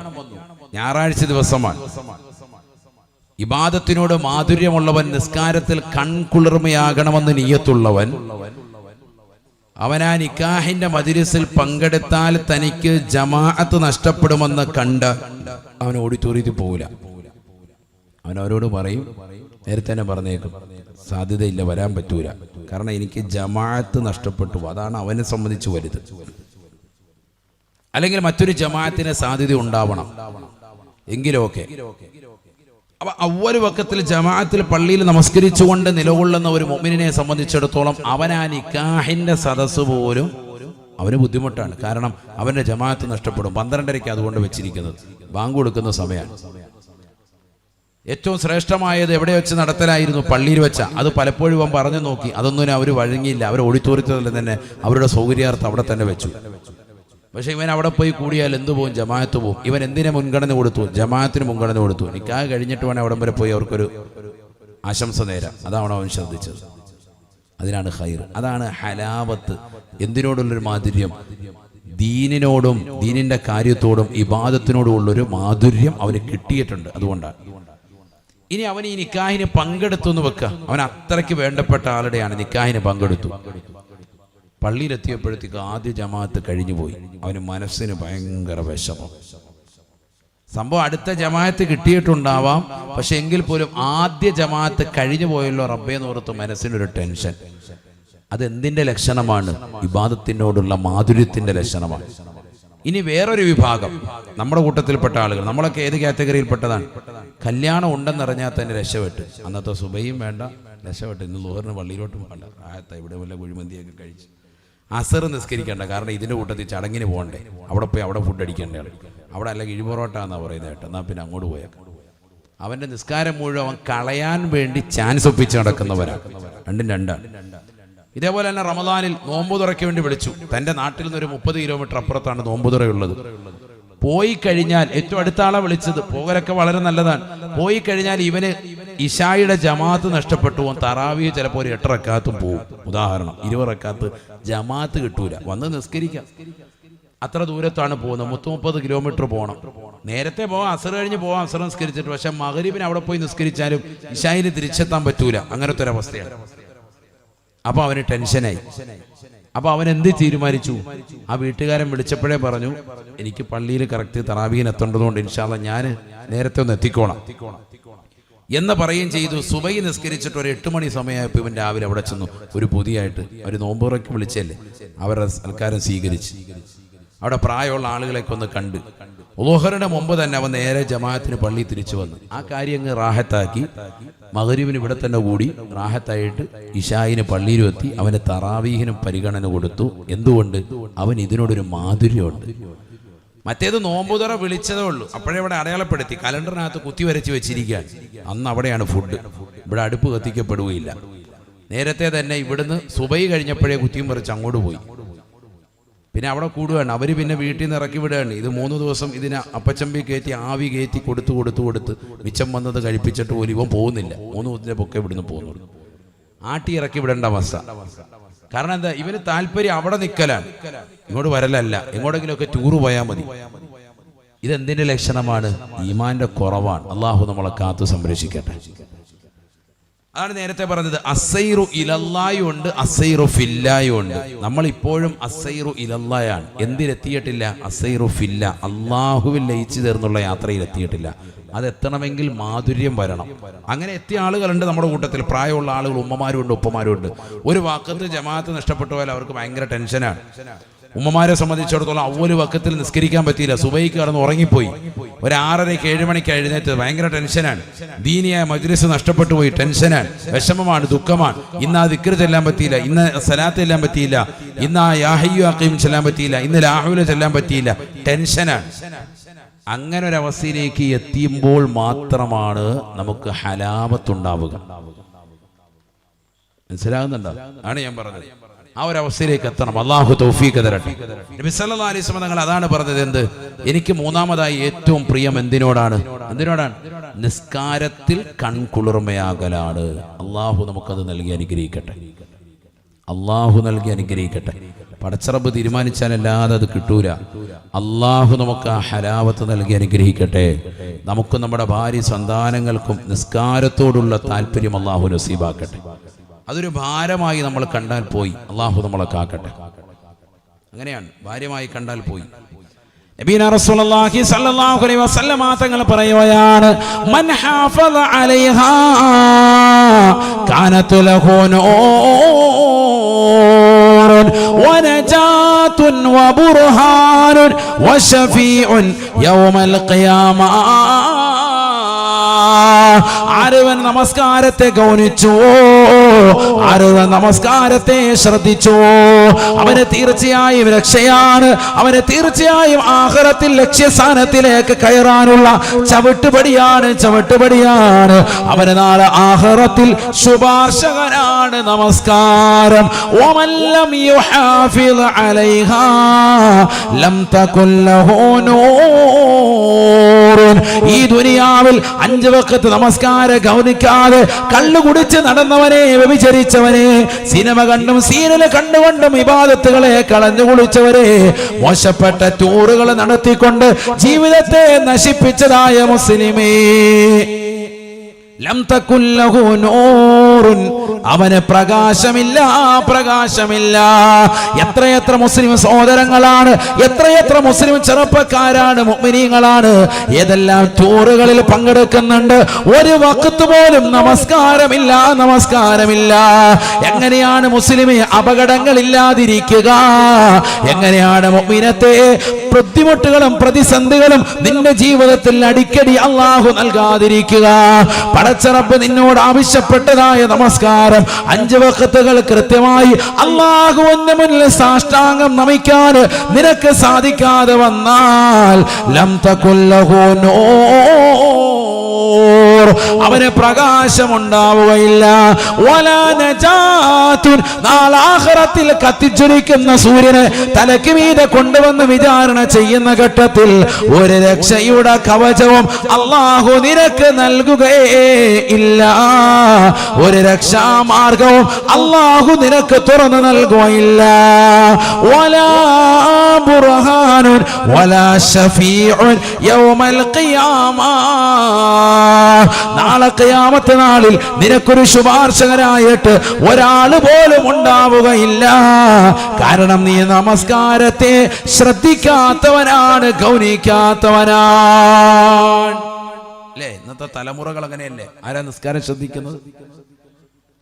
ഞായറാഴ്ച ദിവസമാണ്. ഇബാദത്തിനോട് മാധുര്യമുള്ളവൻ, നിസ്കാരത്തിൽ കൺകുളിർമയാകണമെന്ന് നിയ്യത്തുള്ളവൻ, അവനാ നിക്കാഹിന്റെ മജ്‌ലിസിൽ പങ്കെടുത്താൽ തനിക്ക് ജമാഅത്ത് നഷ്ടപ്പെടുമെന്ന് കണ്ട് അവൻ ഓഡിറ്റോറിയത്തിൽ പോവില്ല. അവൻ അവരോട് പറയും, നേരത്തെ തന്നെ പറഞ്ഞേക്കും, സാധ്യതയില്ല, വരാൻ പറ്റൂല, കാരണം എനിക്ക് ജമാഅത്ത് നഷ്ടപ്പെട്ടു. അതാണ് അവനെ സംബന്ധിച്ച് വലുത്. അല്ലെങ്കിൽ മറ്റൊരു ജമാഅത്തിന് സാധ്യത ഉണ്ടാവണം എങ്കിലൊക്കെ. അപ്പൊ അവ്വൽ വക്കത്തിൽ ജമാഅത്തിൽ പള്ളിയിൽ നമസ്കരിച്ചുകൊണ്ട് നിലകൊള്ളുന്ന ഒരു മുഅ്മിനിനെ സംബന്ധിച്ചിടത്തോളം അവനാ നിക്കാഹിന്റെ സദസ്സ് പോലും അവന് ബുദ്ധിമുട്ടാണ്. കാരണം അവന്റെ ജമാഅത്ത് നഷ്ടപ്പെടും. 12:30 അതുകൊണ്ട് വെച്ചിരിക്കുന്നത് ബാങ്ക് കൊടുക്കുന്ന സമയമാണ്. ഏറ്റവും ശ്രേഷ്ഠമായത് എവിടെ വെച്ച് നടത്തലായിരുന്നു? പള്ളിയിൽ വെച്ച. അത് പലപ്പോഴും അവൻ പറഞ്ഞു നോക്കി, അതൊന്നും അവർ വഴങ്ങിയില്ല. അവർ ഓഡിറ്റോറിയത്തിൽ തന്നെ അവരുടെ സൗകര്യാർത്ഥം അവിടെ തന്നെ വെച്ചു. പക്ഷെ ഇവൻ അവിടെ പോയി കൂടിയാൽ എന്തു പോകും? ജമാഅത്ത് പോകും. ഇവൻ എന്തിനെ മുൻഗണന കൊടുത്തു? ജമാഅത്തിന് മുൻഗണന കൊടുത്തു. നിക്കാഹ് കഴിഞ്ഞിട്ട് വേണം അവിടം വരെ പോയി അവർക്കൊരു ആശംസ നേരാം. അതാണ് അവൻ ശ്രദ്ധിച്ചത്. അതിനാണ് ഖൈർ, അതാണ് ഹലാവത്ത്. എന്തിനോടുള്ളൊരു മാധുര്യം? ദീനിനോടും ദീനിന്റെ കാര്യത്തോടും ഇബാദത്തിനോടും ഉള്ളൊരു മാധുര്യം അവന് കിട്ടിയിട്ടുണ്ട്. അതുകൊണ്ടാണ്. ഇനി അവൻ ഈ നിക്കാഹിന് പങ്കെടുത്തു എന്ന് വെക്കുക. അവൻ അത്രയ്ക്ക് വേണ്ടപ്പെട്ട ആളുടെയാണ്, നിക്കാഹിന് പങ്കെടുത്തു. പള്ളിയിലെത്തിയപ്പോഴത്തേക്ക് ആദ്യ ജമാഅത്ത് കഴിഞ്ഞു പോയി. അവന് മനസ്സിന് ഭയങ്കര വിഷമം. സംഭവം അടുത്ത ജമാഅത്ത് കിട്ടിയിട്ടുണ്ടാവാം, പക്ഷെ എങ്കിൽ പോലും ആദ്യ ജമാഅത്ത് കഴിഞ്ഞു പോയല്ലോ റബ്ബേ എന്ന് ഓർത്ത് മനസ്സിനൊരു ടെൻഷൻ. അതെന്തിന്റെ ലക്ഷണമാണ്? ഇബാദത്തിനോടുള്ള മാധുര്യത്തിന്റെ ലക്ഷണമാണ്. ഇനി വേറൊരു വിഭാഗം നമ്മുടെ കൂട്ടത്തിൽപ്പെട്ട ആളുകൾ, നമ്മളൊക്കെ ഏത് കാറ്റഗറിയിൽപ്പെട്ടതാണ്? കല്യാണം ഉണ്ടെന്നറിഞ്ഞാൽ തന്നെ രക്ഷപ്പെട്ട്, അന്നത്തെ സുബഹിയും വേണ്ട, രക്ഷപ്പെട്ട്. ഇന്ന് ലോറിന് പള്ളിയിലോട്ടും വേണ്ട, ഇവിടെ വല്ല കുഴിമന്തിയൊക്കെ കഴിച്ച് അസർ നിസ്കരിക്കേണ്ട. കാരണം ഇതിൻ്റെ കൂട്ടത്തിൽ ചടങ്ങിന് പോകണ്ടേ, അവിടെ പോയി അവിടെ ഫുഡ് അടിക്കേണ്ട, അവിടെ അല്ല കിഴിപൊറോട്ട എന്നാണ് പറയുന്നത് കേട്ടോ. എന്നാൽ പിന്നെ അങ്ങോട്ട് പോയേക്കാം. അവൻ്റെ നിസ്കാരം മുഴുവൻ അവൻ കളയാൻ വേണ്ടി ചാൻസ് ഒപ്പിച്ച് നടക്കുന്നവരാണ്. രണ്ടും രണ്ടാണ്. ഇതേപോലെ തന്നെ റമദാനിൽ നോമ്പുതുറയ്ക്ക് വേണ്ടി വിളിച്ചു. തൻ്റെ നാട്ടിൽ നിന്ന് ഒരു 30 കിലോമീറ്റർ അപ്പുറത്താണ് നോമ്പുതുറയുള്ളത്. പോയി കഴിഞ്ഞാൽ ഏറ്റവും അടുത്ത ആളെ വിളിച്ചത്. പോകലൊക്കെ വളരെ നല്ലതാണ്. പോയി കഴിഞ്ഞാൽ ഇവന് ഇശായുടെ ജമാഅത്ത് നഷ്ടപ്പെട്ടു പോകും. തറാവിയെ ചിലപ്പോൾ ഒരു 8 റക്അത്തും പോവും. ഉദാഹരണം 20 റക്അത്ത് ജമാഅത്ത് കിട്ടൂല. വന്ന് നിസ്കരിക്കാം. അത്ര ദൂരത്താണ് പോകുന്നത്. 30 കിലോമീറ്റർ പോകണം. നേരത്തെ പോകാം, അസർ കഴിഞ്ഞ് പോകാം, അസർ നിസ്കരിച്ചിട്ട്. പക്ഷെ മഗ്‌രിബിന് അവിടെ പോയി നിസ്കരിച്ചാലും ഇശായിന് തിരിച്ചെത്താൻ പറ്റൂല. അങ്ങനത്തെ ഒരു അവസ്ഥയാണ്. അപ്പൊ അവന് ടെൻഷനായി. അപ്പൊ അവൻ എന്ത് തീരുമാനിച്ചു? ആ വീട്ടുകാരൻ വിളിച്ചപ്പോഴേ പറഞ്ഞു, എനിക്ക് പള്ളിയിൽ കറക്റ്റ് തറാവീഹിന് എത്തേണ്ടതുകൊണ്ട് ഇൻഷാ അല്ലാഹ് ഞാൻ നേരത്തെ ഒന്ന് എത്തിക്കോളാം എന്ന് പറയുകയും ചെയ്തു. സുബഹി നിസ്കരിച്ചിട്ട് ഒരു 8 മണി സമയമായപ്പോൾ ഇവൻ രാവിലെ അവിടെ ചെന്നു. ഒരു പുതിയായിട്ട് ഒരു നോമ്പുറയ്ക്ക് വിളിച്ചല്ലേ, അവരുടെ സൽക്കാരം സ്വീകരിച്ച് അവിടെ പ്രായമുള്ള ആളുകളെയൊക്കെ ഒന്ന് കണ്ട് ളുഹറിന്റെ മുമ്പ് തന്നെ അവൻ നേരെ ജമാഅത്തിന് പള്ളി തിരിച്ചു വന്നു. ആ കാര്യങ്ങൾ റാഹത്താക്കി മഗ്‌രിബിന് ഇവിടെ തന്നെ കൂടി റാഹത്തായിട്ട് ഇശായിന് പള്ളിയിലും എത്തി. അവന് തറാവീഹിനും പരിഗണന കൊടുത്തു. എന്തുകൊണ്ട്? അവൻ ഇതിനോടൊരു മാധുര്യമുണ്ട്. മറ്റേത് നോമ്പുതുറ വിളിച്ചതേ ഉള്ളൂ, അപ്പോഴേ ഇവിടെ അടയാളപ്പെടുത്തി കലണ്ടറിനകത്ത് കുത്തി വരച്ച് വെച്ചിരിക്കാൻ. അന്ന് അവിടെയാണ് ഫുഡ്. ഇവിടെ അടുപ്പ് കത്തിക്കപ്പെടുകയില്ല. നേരത്തെ തന്നെ ഇവിടുന്ന് സുബഹി കഴിഞ്ഞപ്പോഴേ കുത്തിയും പറിച്ച് അങ്ങോട്ട് പോയി. പിന്നെ അവിടെ കൂടുകയാണ്. അവർ പിന്നെ വീട്ടിൽ നിന്ന് ഇറക്കി വിടുകയാണ്. ഇത് 3 ദിവസം ഇതിനെ അപ്പച്ചമ്പി കയറ്റി ആവി കയറ്റി കൊടുത്ത് മിച്ചം വന്നത് കഴിപ്പിച്ചിട്ട് പോലും ഇവൻ പോകുന്നില്ല. 3 ദിവസത്തിൻ്റെ പൊക്കെ ഇവിടുന്ന് പോകുന്നുള്ളൂ. ആട്ടി ഇറക്കി വിടേണ്ട അവസ്ഥ. കാരണം എന്താ? ഇവന് താല്പര്യം അവിടെ നിൽക്കലാണ്, ഇങ്ങോട്ട് വരലല്ല. എങ്ങോട്ടെങ്കിലുമൊക്കെ ടൂറ് പോയാൽ മതി. ഇതെന്തിന്റെ ലക്ഷണമാണ്? ഈമാന്റെ കുറവാണ്. അള്ളാഹു നമ്മളെ കാത്തു സംരക്ഷിക്കട്ടെ. അതാണ് നേരത്തെ പറഞ്ഞത്. അസൈറു ഇലല്ലായും ഉണ്ട്, അസൈറു ഫില്ലായും ഉണ്ട്. നമ്മൾ ഇപ്പോഴും അസൈറു ഇലല്ലായാണ്. എന്തിലെത്തിയിട്ടില്ല? അസൈറു ഫില്ല, അള്ളാഹുവിൽ ലയിച്ചു ചേർന്നുള്ള യാത്രയിൽ എത്തിയിട്ടില്ല. അതെത്തണമെങ്കിൽ മാധുര്യം വരണം. അങ്ങനെ എത്തിയ ആളുകളുണ്ട് നമ്മുടെ കൂട്ടത്തിൽ. പ്രായമുള്ള ആളുകൾ, ഉമ്മമാരും ഉണ്ട്, ഉപ്പമാരും ഉണ്ട്. ഒരു വാക്കത്ത് ജമാഅത്ത് നഷ്ടപ്പെട്ടു പോയാൽ അവർക്ക് ഭയങ്കര ടെൻഷനാണ്. ഉമ്മമാരെ സംബന്ധിച്ചിടത്തോളം അവല് വക്കത്തിൽ നിസ്കരിക്കാൻ പറ്റിയില്ല. സുബഹിക്ക് കടന്ന് ഉറങ്ങിപ്പോയി. ഒരു 6:30 7 മണിക്ക് എഴുന്നേറ്റ് ഭയങ്കര ടെൻഷനാണ്. ദീനിയായ മജ്ലിസ് നഷ്ടപ്പെട്ടു പോയി. ടെൻഷനാണ്, വിഷമമാണ്, ദുഃഖമാണ്. ഇന്ന് ആ ദിക്ർ ചെല്ലാൻ പറ്റിയില്ല, ഇന്ന് സലാത്ത് ചെല്ലാൻ പറ്റിയില്ല, ഇന്ന് ആ യാ ഹയ്യു യാ ഖയ്യൂം ചെല്ലാൻ പറ്റിയില്ല, ഇന്ന് ലാ ഹൗല ചെല്ലാൻ പറ്റിയില്ല. ടെൻഷനാണ്. അങ്ങനെ ഒരു അവസ്ഥയിലേക്ക് എത്തിയുമ്പോൾ മാത്രമാണ് നമുക്ക് ഹലാവത്തുണ്ടാവുക. മനസ്സിലാകുന്നുണ്ടോ? ആണ് ഞാൻ പറഞ്ഞത്. ആ ഒരു അവസ്ഥയിലേക്ക് എത്തണം. അള്ളാഹു തൗഫീഖ് തരട്ടെ. നബി സല്ലല്ലാഹു അലൈഹി വസല്ലം തങ്ങൾ അതാണ് പറഞ്ഞത്. എന്ത്? എനിക്ക് മൂന്നാമതായി ഏറ്റവും പ്രിയം എന്തിനോടാണ്? നിസ്കാരത്തിൽ കൺകുളിർമയാകലാണ്. അള്ളാഹു നമുക്കത് നൽകി അനുഗ്രഹിക്കട്ടെ. അള്ളാഹു നൽകി അനുഗ്രഹിക്കട്ടെ. പടച്ചറബ് തീരുമാനിച്ചാലല്ലാതെ അത് കിട്ടൂല. അള്ളാഹു നമുക്ക് ആ ഹലാവത്ത് നൽകി അനുഗ്രഹിക്കട്ടെ. നമുക്ക് നമ്മുടെ ഭാര്യ സന്താനങ്ങൾക്കും നിസ്കാരത്തോടുള്ള താല്പര്യം അള്ളാഹു നസീബാക്കട്ടെ. അതൊരു ഭാരമായി നമ്മൾ കണ്ടാൽ പോയി. അള്ളാഹു നമ്മളെ കാക്കട്ടെ. അങ്ങനെയാണ്, ഭാര്യമായി കണ്ടാൽ പോയി. നബീന റസൂലുള്ളാഹി സ്വല്ലല്ലാഹു അലൈഹി വസല്ലം തങ്ങൾ പറയുകയാണ്, മൻ ഹാഫള അലൈഹാ കാനത് ലഹു നൂറുൻ വനജാതുൻ വബുർഹാനുൻ വശഫീഉൻ യൗമൽ ഖിയാമ. ആരവൻ നമസ്കാരത്തെ ഗൗനിച്ചുവോ, ആരവൻ നമസ്കാരത്തെ ശ്രദ്ധിച്ചുവോ, അവന് തീർച്ചയായും രക്ഷയാണ്. അവന് തീർച്ചയായും ആഖിറത്തിൽ ലക്ഷ്യസ്ഥാനത്തിലേക്ക് കയറാനുള്ള ചവിട്ടുപടിയാണ്. അവന് നാളെ ആഖിറത്തിൽ ശുപാർശകനാണ് നമസ്കാരം. വമൻ ലം യുഹാഫിദ് അലൈഹാ ലം തകുൽ ലഹു നൂറുൻ. ഈ ദുനിയാവിൽ 5 വഖത്ത് നമസ്കാരം ഗൗനിക്കാതെ കള്ളു കുടിച്ച് നടന്നവനെ, വ്യഭിചരിച്ചവനെ, സിനിമ കണ്ടും സീരിയല് കണ്ടുകൊണ്ടും ഇബാദത്തുകളെ കളഞ്ഞു കുളിച്ചവരെ, മോശപ്പെട്ട ടൂറുകൾ നടത്തിക്കൊണ്ട് ജീവിതത്തെ നശിപ്പിച്ചതായ മുസ്ലിമേ, ലം തകുൽ ലഹു നൂറുൻ, അവന് പ്രകാശമില്ല. എത്രയെത്ര മുസ്ലിം സഹോദരങ്ങളാണ്, എത്രയെത്ര മുസ്ലിം ചെറുപ്പക്കാരാണ്, മുഅ്മിനീങ്ങളാണ്, ഏതെല്ലാം ടൂറുകളിൽ പങ്കെടുക്കുന്നുണ്ട്. ഒരു വഖത്ത് പോലും നമസ്കാരമില്ല. എങ്ങനെയാണ് മുസ്ലിമെ അപകടങ്ങൾ ഇല്ലാതിരിക്കുക? എങ്ങനെയാണ് മുഅ്മിനത്തെ ബുദ്ധിമുട്ടുകളും പ്രതിസന്ധികളും നിന്റെ ജീവിതത്തിൽ അടിക്കടി അള്ളാഹു നൽകാതിരിക്കുക. പടച്ച റബ്ബ് നിന്നോട് ആവശ്യപ്പെട്ടതായ നമസ്കാരം 5 വഖ്തുകൾ കൃത്യമായി അള്ളാഹുവിന്റെ മുന്നിൽ സാഷ്ടാംഗം നമിക്കാൻ നിനക്ക് സാധിക്കാതെ വന്നാൽ ലം തകുല്ലഹു നൂർ, അവന് പ്രകാശമുണ്ടാവുകയില്ല. വലാ നജാതുൻ, നാളെ ആഖിറത്തിൽ കത്തിജ്വലിക്കുന്ന സൂര്യനെ തലയ്ക്ക് മീതെ കൊണ്ടുവന്ന് വിചാരണ ചെയ്യുന്ന ഘട്ടത്തിൽ ഒരു രക്ഷയുടെ കവചവും അല്ലാഹു നിനക്ക് നൽകുകയേ ഇല്ല. ഒരു രക്ഷാമാർഗവും അല്ലാഹു നിനക്ക് തുറന്നു നൽകുകയില്ല. വലാ ബുർഹാനുൻ വലാ ശഫീഉൻ യൗമൽ ഖിയാമ, നാളെ ഖിയാമത്ത് നാളിൽ നിനക്കൊരു ശുപാർശകനായിട്ട് ഒരാൾ പോലും ഉണ്ടാവുകയില്ല. കാരണം നീ നമസ്കാരത്തെ ശ്രദ്ധിക്കാത്തവനാണ്, ഗൗനിക്കാത്തവനാണ്. അല്ലേ? ഇന്നത്തെ തലമുറകൾ അങ്ങനെയല്ലേ? ആരാ നിസ്കാരം ശ്രദ്ധിക്കുന്നത്?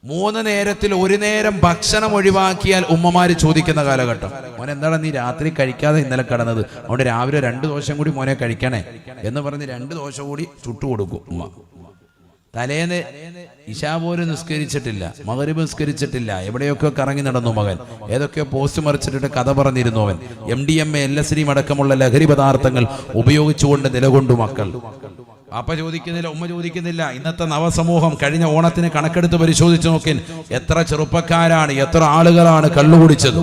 3 നേരത്തിൽ 1 നേരം ഭക്ഷണം ഒഴിവാക്കിയാൽ ഉമ്മമാര് ചോദിക്കുന്ന കാലഘട്ടം. മോനെ എന്താണ് നീ രാത്രി കഴിക്കാതെ ഇന്നലെ കിടന്നത്? അതുകൊണ്ട് രാവിലെ 2 ദോശ കൂടി മോനെ കഴിക്കണേ എന്ന് പറഞ്ഞ് 2 ദോശ കൂടി ചുട്ടു കൊടുക്കും ഉമ്മ. തലേന്ന് ഇശാ പോലും നിസ്കരിച്ചിട്ടില്ല, മഗ്രിബ് നിസ്കരിച്ചിട്ടില്ല, എവിടെയൊക്കെ കറങ്ങി നടന്നു മകൻ, ഏതൊക്കെയോ പോസ്റ്റ് മറിച്ചിട്ട് കഥ പറഞ്ഞിരുന്നു അവൻ. MDMA LSD അടക്കമുള്ള ലഹരി പദാർത്ഥങ്ങൾ ഉപയോഗിച്ചുകൊണ്ട് നിലകൊണ്ടു മക്കൾ. അപ്പ ചോദിക്കുന്നില്ല, ഉമ്മ ചോദിക്കുന്നില്ല. ഇന്നത്തെ നവസമൂഹം കഴിഞ്ഞ ഓണത്തിന് കണക്കെടുത്ത് പരിശോധിച്ചു നോക്കിൻ, എത്ര ചെറുപ്പക്കാരാണ്, എത്ര ആളുകളാണ് കള്ളുകുടിച്ചത്.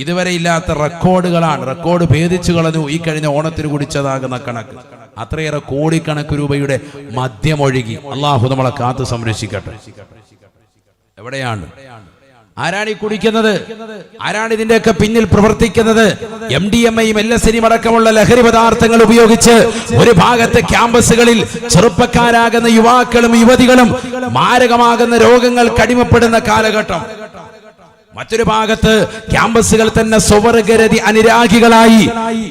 ഇതുവരെ ഇല്ലാത്ത റെക്കോർഡുകളാണ്. റെക്കോർഡ് ഭേദിച്ചു കളഞ്ഞു ഈ കഴിഞ്ഞ ഓണത്തിന് കുടിച്ചതാകുന്ന കണക്ക്. അത്രയേറെ കോടിക്കണക്ക് രൂപയുടെ മദ്യമൊഴുകി. അള്ളാഹു നമ്മളെ കാത്തു സംരക്ഷിക്കട്ടെ. എവിടെയാണ്? ആരാണ് ഈ കുടിക്കുന്നത്? ആരാണ് ഇതിന്റെയൊക്കെ പിന്നിൽ പ്രവർത്തിക്കുന്നത്? MDMAയും LSD അടക്കമുള്ള ലഹരി പദാർത്ഥങ്ങൾ ഉപയോഗിച്ച് ഒരു ഭാഗത്ത് ക്യാമ്പസുകളിൽ ചെറുപ്പക്കാരാകുന്ന യുവാക്കളും യുവതികളും മാരകമാകുന്ന രോഗങ്ങൾ കടിമപ്പെടുന്ന കാലഘട്ടം. മറ്റൊരു ഭാഗത്ത് ക്യാമ്പസുകൾ തന്നെ സ്വവർഗരതി അനുരാഗികളായി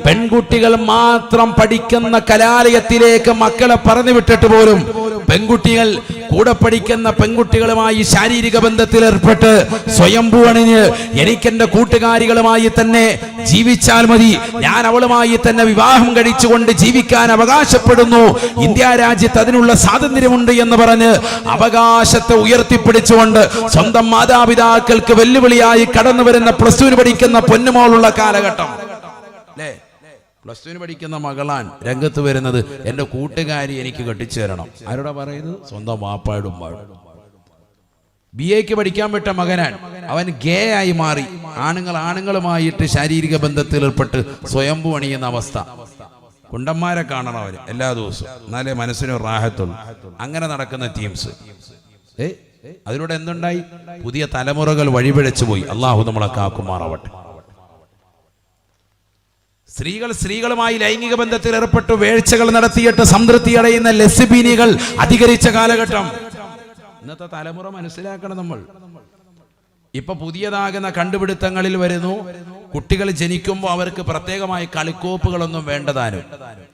പെൺകുട്ടികൾ മാത്രം പഠിക്കുന്ന കലാലയത്തിലേക്ക് മക്കളെ പറഞ്ഞു വിട്ടിട്ട് പോലും പെൺകുട്ടികൾ കൂടെ പഠിക്കുന്ന പെൺകുട്ടികളുമായി ശാരീരിക ബന്ധത്തിൽ ഏർപ്പെട്ട് സ്വയംഭൂ അണിഞ്ഞ് എനിക്കെന്റെ കൂട്ടുകാരികളുമായി തന്നെ ജീവിച്ചാൽ മതി, ഞാൻ അവളുമായി തന്നെ വിവാഹം കഴിച്ചുകൊണ്ട് ജീവിക്കാൻ അവകാശപ്പെടുന്നു, ഇന്ത്യ രാജ്യത്ത് അതിനുള്ള സ്വാതന്ത്ര്യമുണ്ട് എന്ന് പറഞ്ഞ് അവകാശത്തെ ഉയർത്തിപ്പിടിച്ചുകൊണ്ട് സ്വന്തം മാതാപിതാക്കൾക്ക് വെല്ലുവിളിയായി കടന്നു വരുന്ന +2 പഠിക്കുന്ന പൊന്നുമോളുള്ള കാലഘട്ടം അല്ലേ? +2 പഠിക്കുന്ന മകളാൻ രംഗത്ത് വരുന്നത്, എന്റെ കൂട്ടുകാരി എനിക്ക് കെട്ടിച്ചു തരണം. ആരോടാ പറയുന്നത്? സ്വന്തം വാപ്പാടും ഉമ്മാടും. BA പഠിക്കാൻ വിട്ട മകനാൻ, അവൻ ഗേ ആയി മാറി. ആണുങ്ങളുമായിട്ട് ശാരീരിക ബന്ധത്തിൽ ഏർപ്പെട്ട് സ്വയംഭൂ അണിയുന്ന അവസ്ഥ. കുണ്ടന്മാരെ കാണണം അവര് എല്ലാ ദിവസവും, എന്നാലേ മനസ്സിനൊരു റാഹത്തുള്ളൂ. അങ്ങനെ നടക്കുന്ന ടീംസ്. അതിലൂടെ എന്തുണ്ടായി? പുതിയ തലമുറകൾ വഴിപിഴച്ചു പോയി. അള്ളാഹു നമ്മളെ കാക്കുമാറാവട്ടെ. സ്ത്രീകളുമായി ലൈംഗിക ബന്ധത്തിൽ ഏർപ്പെട്ടു വേഴ്ചകൾ നടത്തിയിട്ട് സംതൃപ്തി അടയുന്ന ലെസ്ബീനികൾ അധികരിച്ച കാലഘട്ടം. ഇന്നത്തെ തലമുറ മനസ്സിലാക്കണം നമ്മൾ. ഇപ്പൊ പുതിയതാകുന്ന കണ്ടുപിടുത്തങ്ങളിൽ വരുന്നു, കുട്ടികൾ ജനിക്കുമ്പോൾ അവർക്ക് പ്രത്യേകമായി കളിക്കോപ്പുകളൊന്നും വേണ്ടതാനും.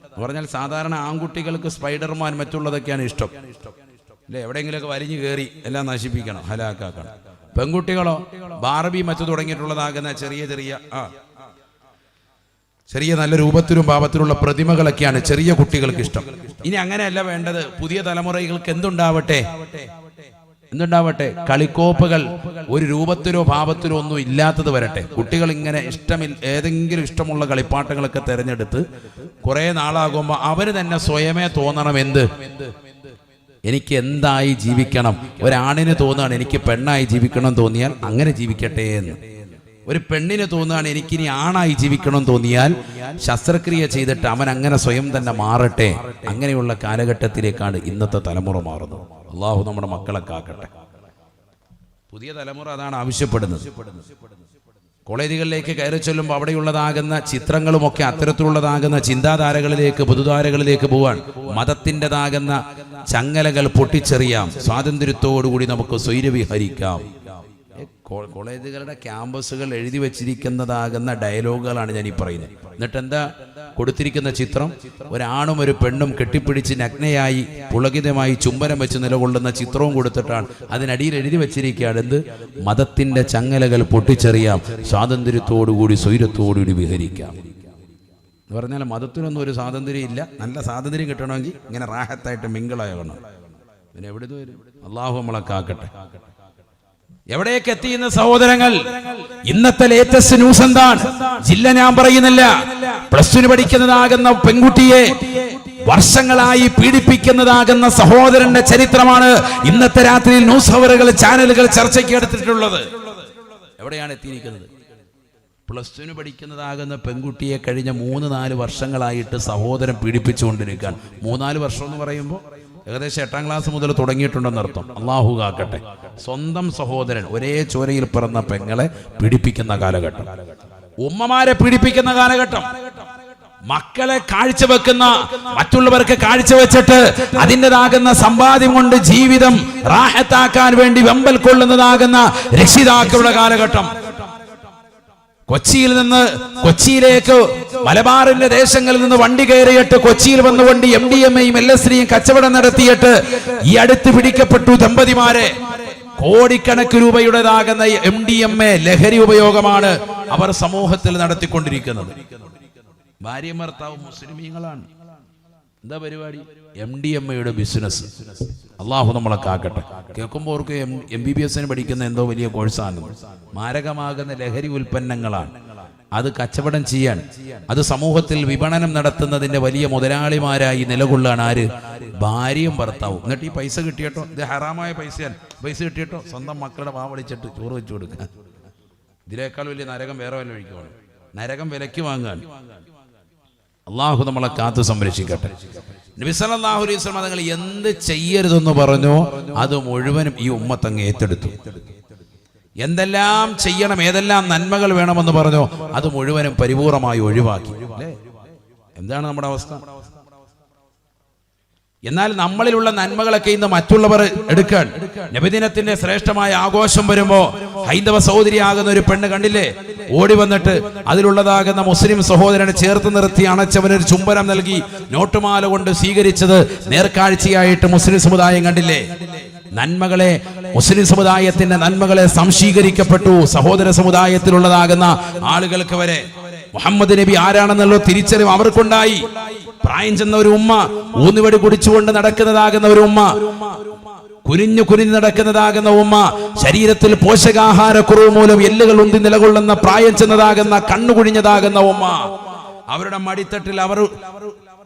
എന്ന് പറഞ്ഞാൽ സാധാരണ ആൺകുട്ടികൾക്ക് സ്പൈഡർമാൻ മറ്റുള്ളതൊക്കെയാണ് ഇഷ്ടം അല്ലെ? എവിടെയെങ്കിലുമൊക്കെ വലിഞ്ഞു കയറി എല്ലാം നശിപ്പിക്കണം, ഹലാക്കാക്കണം. പെൺകുട്ടികളോ ബാർബി മറ്റു തുടങ്ങിയിട്ടുള്ളതാകുന്ന ചെറിയ നല്ല രൂപത്തിലും ഭാവത്തിലുള്ള പ്രതിമകളൊക്കെയാണ് ചെറിയ കുട്ടികൾക്ക് ഇഷ്ടം. ഇനി അങ്ങനെയല്ല വേണ്ടത്. പുതിയ തലമുറകൾക്ക് എന്തുണ്ടാവട്ടെ? കളിക്കോപ്പുകൾ ഒരു രൂപത്തിലോ ഭാവത്തിലോ ഒന്നും ഇല്ലാത്തത് വരട്ടെ. കുട്ടികൾ ഇങ്ങനെ ഏതെങ്കിലും ഇഷ്ടമുള്ള കളിപ്പാട്ടങ്ങളൊക്കെ തിരഞ്ഞെടുത്ത് കുറെ നാളാകുമ്പോൾ അവന് തന്നെ സ്വയമേ തോന്നണം, എനിക്ക് എന്തായി ജീവിക്കണം. ഒരാണിന് തോന്നുകയാണ് എനിക്ക് പെണ്ണായി ജീവിക്കണം തോന്നിയാൽ അങ്ങനെ ജീവിക്കട്ടെ എന്ന്. ഒരു പെണ്ണിന് തോന്നുകയാണ് എനിക്കിനി ആണായി ജീവിക്കണം തോന്നിയാൽ ശസ്ത്രക്രിയ ചെയ്തിട്ട് അവൻ അങ്ങനെ സ്വയം തന്നെ മാറട്ടെ. അങ്ങനെയുള്ള കാലഘട്ടത്തിലേക്കാണ് ഇന്നത്തെ തലമുറ മാറുന്നത്. അള്ളാഹു നമ്മുടെ മക്കളെ കാക്കട്ടെ. പുതിയ തലമുറ അതാണ് ആവശ്യപ്പെടുന്നത്. കോളേജുകളിലേക്ക് കയറി ചെല്ലുമ്പോൾ അവിടെയുള്ളതാകുന്ന ചിത്രങ്ങളുമൊക്കെ അത്തരത്തിലുള്ളതാകുന്ന ചിന്താധാരകളിലേക്ക്, പുതുധാരകളിലേക്ക് പോവാൻ. മതത്തിൻ്റെതാകുന്ന ചങ്ങലകൾ പൊട്ടിച്ചെറിയാം, സ്വാതന്ത്ര്യത്തോടുകൂടി നമുക്ക് സ്വൈരവിഹരിക്കാം. കോളേജുകളുടെ ക്യാമ്പസുകൾ എഴുതി വച്ചിരിക്കുന്നതാകുന്ന ഡയലോഗുകളാണ് ഞാൻ ഈ പറയുന്നത്. എന്നിട്ട് എന്താ കൊടുത്തിരിക്കുന്ന ചിത്രം? ഒരാണും ഒരു പെണ്ണും കെട്ടിപ്പിടിച്ച് നഗ്നയായി പുളകിതമായി ചുംബനം വെച്ച് നിലകൊള്ളുന്ന ചിത്രവും കൊടുത്തിട്ടാണ് അതിനടിയിൽ എഴുതി വച്ചിരിക്കുകയാണ് എന്ത്? മതത്തിന്റെ ചങ്ങലകൾ പൊട്ടിച്ചെറിയാം, സ്വാതന്ത്ര്യത്തോടുകൂടി സ്വൈരത്തോടുകൂടി വിഹരിക്കാം. എന്ന് പറഞ്ഞാൽ മതത്തിനൊന്നും ഒരു സ്വാതന്ത്ര്യം ഇല്ല. നല്ല സ്വാതന്ത്ര്യം കിട്ടണമെങ്കിൽ ഇങ്ങനെ റാഹത്തായിട്ട് മിങ്കിളാകണം. പിന്നെ എവിടെ വരും? അള്ളാഹു നമ്മളെ കാക്കട്ടെ. എവിടേക്ക് എത്തിയുന്ന സഹോദരങ്ങൾ? ഇന്നത്തെ ലേറ്റസ്റ്റ് ന്യൂസ് എന്താണ്? ജില്ല ഞാൻ പറയുന്നില്ല. +2 പഠിക്കുന്നതാകുന്ന പെൺകുട്ടിയെ വർഷങ്ങളായി പീഡിപ്പിക്കുന്നതാകുന്ന സഹോദരന്റെ ചരിത്രമാണ് ഇന്നത്തെ രാത്രിയിൽ ന്യൂസ് അവറുകൾ, ചാനലുകൾ ചർച്ചയ്ക്ക് എടുത്തിട്ടുള്ളത്. എവിടെയാണ് എത്തിയിരിക്കുന്നത്? +2 പഠിക്കുന്നതാകുന്ന പെൺകുട്ടിയെ കഴിഞ്ഞ 3-4 വർഷങ്ങളായിട്ട് സഹോദരൻ പീഡിപ്പിച്ചുകൊണ്ടിരിക്കുകയാണ്. 3-4 വർഷം എന്ന് പറയുമ്പോൾ ഏകദേശം 8ാം ക്ലാസ് മുതൽ തുടങ്ങിയിട്ടുണ്ടെന്നർത്ഥം. അള്ളാഹു കാക്കട്ടെ. സ്വന്തം സഹോദരൻ, ഒരേ ചോരയിൽ പിറന്ന പെങ്ങളെ പീഡിപ്പിക്കുന്ന കാലഘട്ടം, ഉമ്മമാരെ പീഡിപ്പിക്കുന്ന കാലഘട്ടം, മക്കളെ കാഴ്ചവെക്കുന്ന, മറ്റുള്ളവർക്ക് കാഴ്ചവെച്ചിട്ട് അതിൻ്റെതാകുന്ന സമ്പാദ്യം കൊണ്ട് ജീവിതം റാഹത്താക്കാൻ വേണ്ടി വെമ്പൽ കൊള്ളുന്നതാകുന്ന രക്ഷിതാക്കളുടെ കാലഘട്ടം. കൊച്ചിയിലേക്ക് മലബാറിന്റെ ദേശങ്ങളിൽ നിന്ന് വണ്ടി കയറിയിട്ട് കൊച്ചിയിൽ വന്നുകൊണ്ട് MDMAയും LSDയും കച്ചവടം നടത്തിയിട്ട് ഈ അടുത്ത് പിടിക്കപ്പെട്ടു ദമ്പതിമാരെ. കോടിക്കണക്കിന് രൂപയുടേതാകുന്ന MDMA ലഹരി ഉപയോഗമാണ് അവർ സമൂഹത്തിൽ നടത്തിക്കൊണ്ടിരിക്കുന്നത്. ഭാര്യയും ഭർത്താവും മുസ്ലിമീങ്ങളാണ്. എന്താ പരിപാടി? MDMAയുടെ ബിസിനസ്. അള്ളാഹു നമ്മളെ കാക്കട്ടെ. കേൾക്കുമ്പോൾ അവർക്ക് MBBS പഠിക്കുന്ന എന്തോ വലിയ കോഴ്സാണ്. മാരകമാകുന്ന ലഹരി ഉൽപ്പന്നങ്ങളാണ്. അത് കച്ചവടം ചെയ്യാൻ, അത് സമൂഹത്തിൽ വിപണനം നടത്തുന്നതിന്റെ വലിയ മുതലാളിമാരായി നിലകൊള്ളാണ് ആര്? ഭാര്യയും ഭർത്താവും. എന്നിട്ട് ഈ പൈസ കിട്ടിയിട്ടോ, ഇത് ഹറാമായ പൈസ കിട്ടിയിട്ടോ സ്വന്തം മക്കളുടെ വാവളിച്ചിട്ട് ചോറ് വെച്ചു കൊടുക്കുക. ഇതിനേക്കാൾ വലിയ നരകം വേറെ വല്ല ഒഴിക്കുവാണ്. നരകം വിലയ്ക്ക് വാങ്ങാൻ. അള്ളാഹു നമ്മളെ കാത്തു സംരക്ഷിക്കട്ടെ. നബി സല്ലല്ലാഹു അലൈഹി വസല്ലം തങ്ങൾ എന്ത് ചെയ്യരുതെന്ന് പറഞ്ഞോ അത് മുഴുവനും ഈ ഉമ്മത്തങ്ങ് ഏറ്റെടുത്തു. എന്തെല്ലാം ചെയ്യണം, ഏതെല്ലാം നന്മകൾ വേണമെന്ന് പറഞ്ഞോ അത് മുഴുവനും പരിപൂർണമായി ഒഴിവാക്കി. അല്ലേ? എന്താണ് നമ്മുടെ അവസ്ഥ? എന്നാൽ നമ്മളിലുള്ള നന്മകളൊക്കെ ഇന്ന് മറ്റുള്ളവർ എടുക്കാൻ. നബിദിനത്തിന്റെ ശ്രേഷ്ഠമായ ആഘോഷം വരുമ്പോ ഹൈന്ദവ സഹോദരിയാകുന്ന ഒരു പെണ്ണ് കണ്ടില്ലേ, ഓടി വന്നിട്ട് അതിലുള്ളതാകുന്ന മുസ്ലിം സഹോദരനെ ചേർത്ത് നിർത്തി അണച്ചവനൊരു ചുംബനം നൽകി നോട്ടുമാല കൊണ്ട് സ്വീകരിച്ചത് നേർക്കാഴ്ചയായിട്ട് മുസ്ലിം സമുദായം കണ്ടില്ലേ. നന്മകളെ, മുസ്ലിം സമുദായത്തിന്റെ നന്മകളെ സംശീകരിക്കപ്പെട്ടു. സഹോദര സമുദായത്തിലുള്ളതാകുന്ന ആളുകൾക്ക് വരെ മുഹമ്മദ് നബി ആരാണെന്നുള്ള തിരിച്ചറിവ് അവർക്കുണ്ടായി. പ്രായം ചെന്ന ഒരു ഉമ്മ, ഊന്നുവടി കുടിച്ചുകൊണ്ട് നടക്കുന്നതാകുന്ന ഒരു ഉമ്മ, കുനിഞ്ഞു നടക്കുന്നതാകുന്ന ഉമ്മ, ശരീരത്തിൽ പോഷകാഹാരക്കുറവ് മൂലം എല്ലുകൾ ഉന്തി നിലകൊള്ളുന്ന പ്രായം ചെന്നതാകുന്ന കണ്ണുകുഴിഞ്ഞതാകുന്ന ഉമ്മ, അവരുടെ മടിത്തട്ടിൽ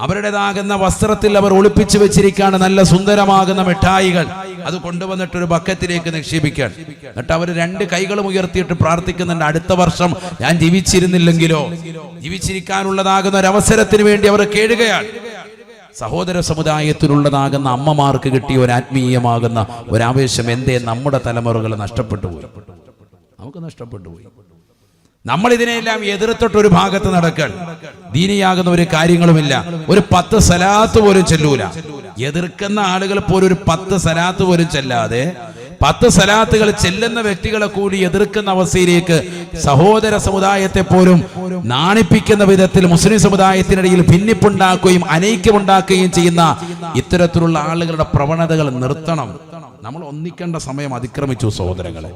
അവരുടേതാകുന്ന വസ്ത്രത്തിൽ അവർ ഒളിപ്പിച്ചു വെച്ചിരിക്കുകയാണ് നല്ല സുന്ദരമാകുന്ന മിഠായികൾ. അത് കൊണ്ടുവന്നിട്ട് ഒരു ബക്കറ്റിലേക്ക് നിക്ഷേപിക്കാൻ. എന്നിട്ട് അവർ 2 കൈകളും ഉയർത്തിയിട്ട് പ്രാർത്ഥിക്കുന്നുണ്ട്, അടുത്ത വർഷം ഞാൻ ജീവിച്ചിരുന്നില്ലെങ്കിലോ, ജീവിച്ചിരിക്കാനുള്ളതാകുന്ന ഒരു അവസരത്തിന് വേണ്ടി അവർ കേഴുകയാണ്. സഹോദര സമുദായത്തിലുള്ളതാകുന്ന അമ്മമാർക്ക് കിട്ടിയ ഒരു ആത്മീയമാകുന്ന ഒരാവേശം എന്തേ നമ്മുടെ തലമുറകൾ നഷ്ടപ്പെട്ടു പോയി? നമുക്ക് നഷ്ടപ്പെട്ടു പോയി. നമ്മൾ ഇതിനെല്ലാം എതിർത്തിട്ട് ഒരു ഭാഗത്ത് നടക്കാൻ ദീനിയാകുന്ന ഒരു കാര്യങ്ങളുമില്ല. ഒരു 10 സലാത്ത് പോലും ചെല്ലൂല. എതിർക്കുന്ന ആളുകൾ പോലും ഒരു 10 സലാത്ത് പോലും ചെല്ലാതെ 10 സലാത്തുകൾ ചെല്ലുന്ന വ്യക്തികളെ കൂടി എതിർക്കുന്ന അവസ്ഥയിലേക്ക് സഹോദര സമുദായത്തെ പോലും നാണിപ്പിക്കുന്ന വിധത്തിൽ മുസ്ലിം സമുദായത്തിനിടയിൽ ഭിന്നിപ്പുണ്ടാക്കുകയും അനൈക്യമുണ്ടാക്കുകയും ചെയ്യുന്ന ഇത്തരത്തിലുള്ള ആളുകളുടെ പ്രവണതകൾ നിർത്തണം. നമ്മൾ ഒന്നിക്കേണ്ട സമയം അതിക്രമിച്ചു സഹോദരങ്ങളെ.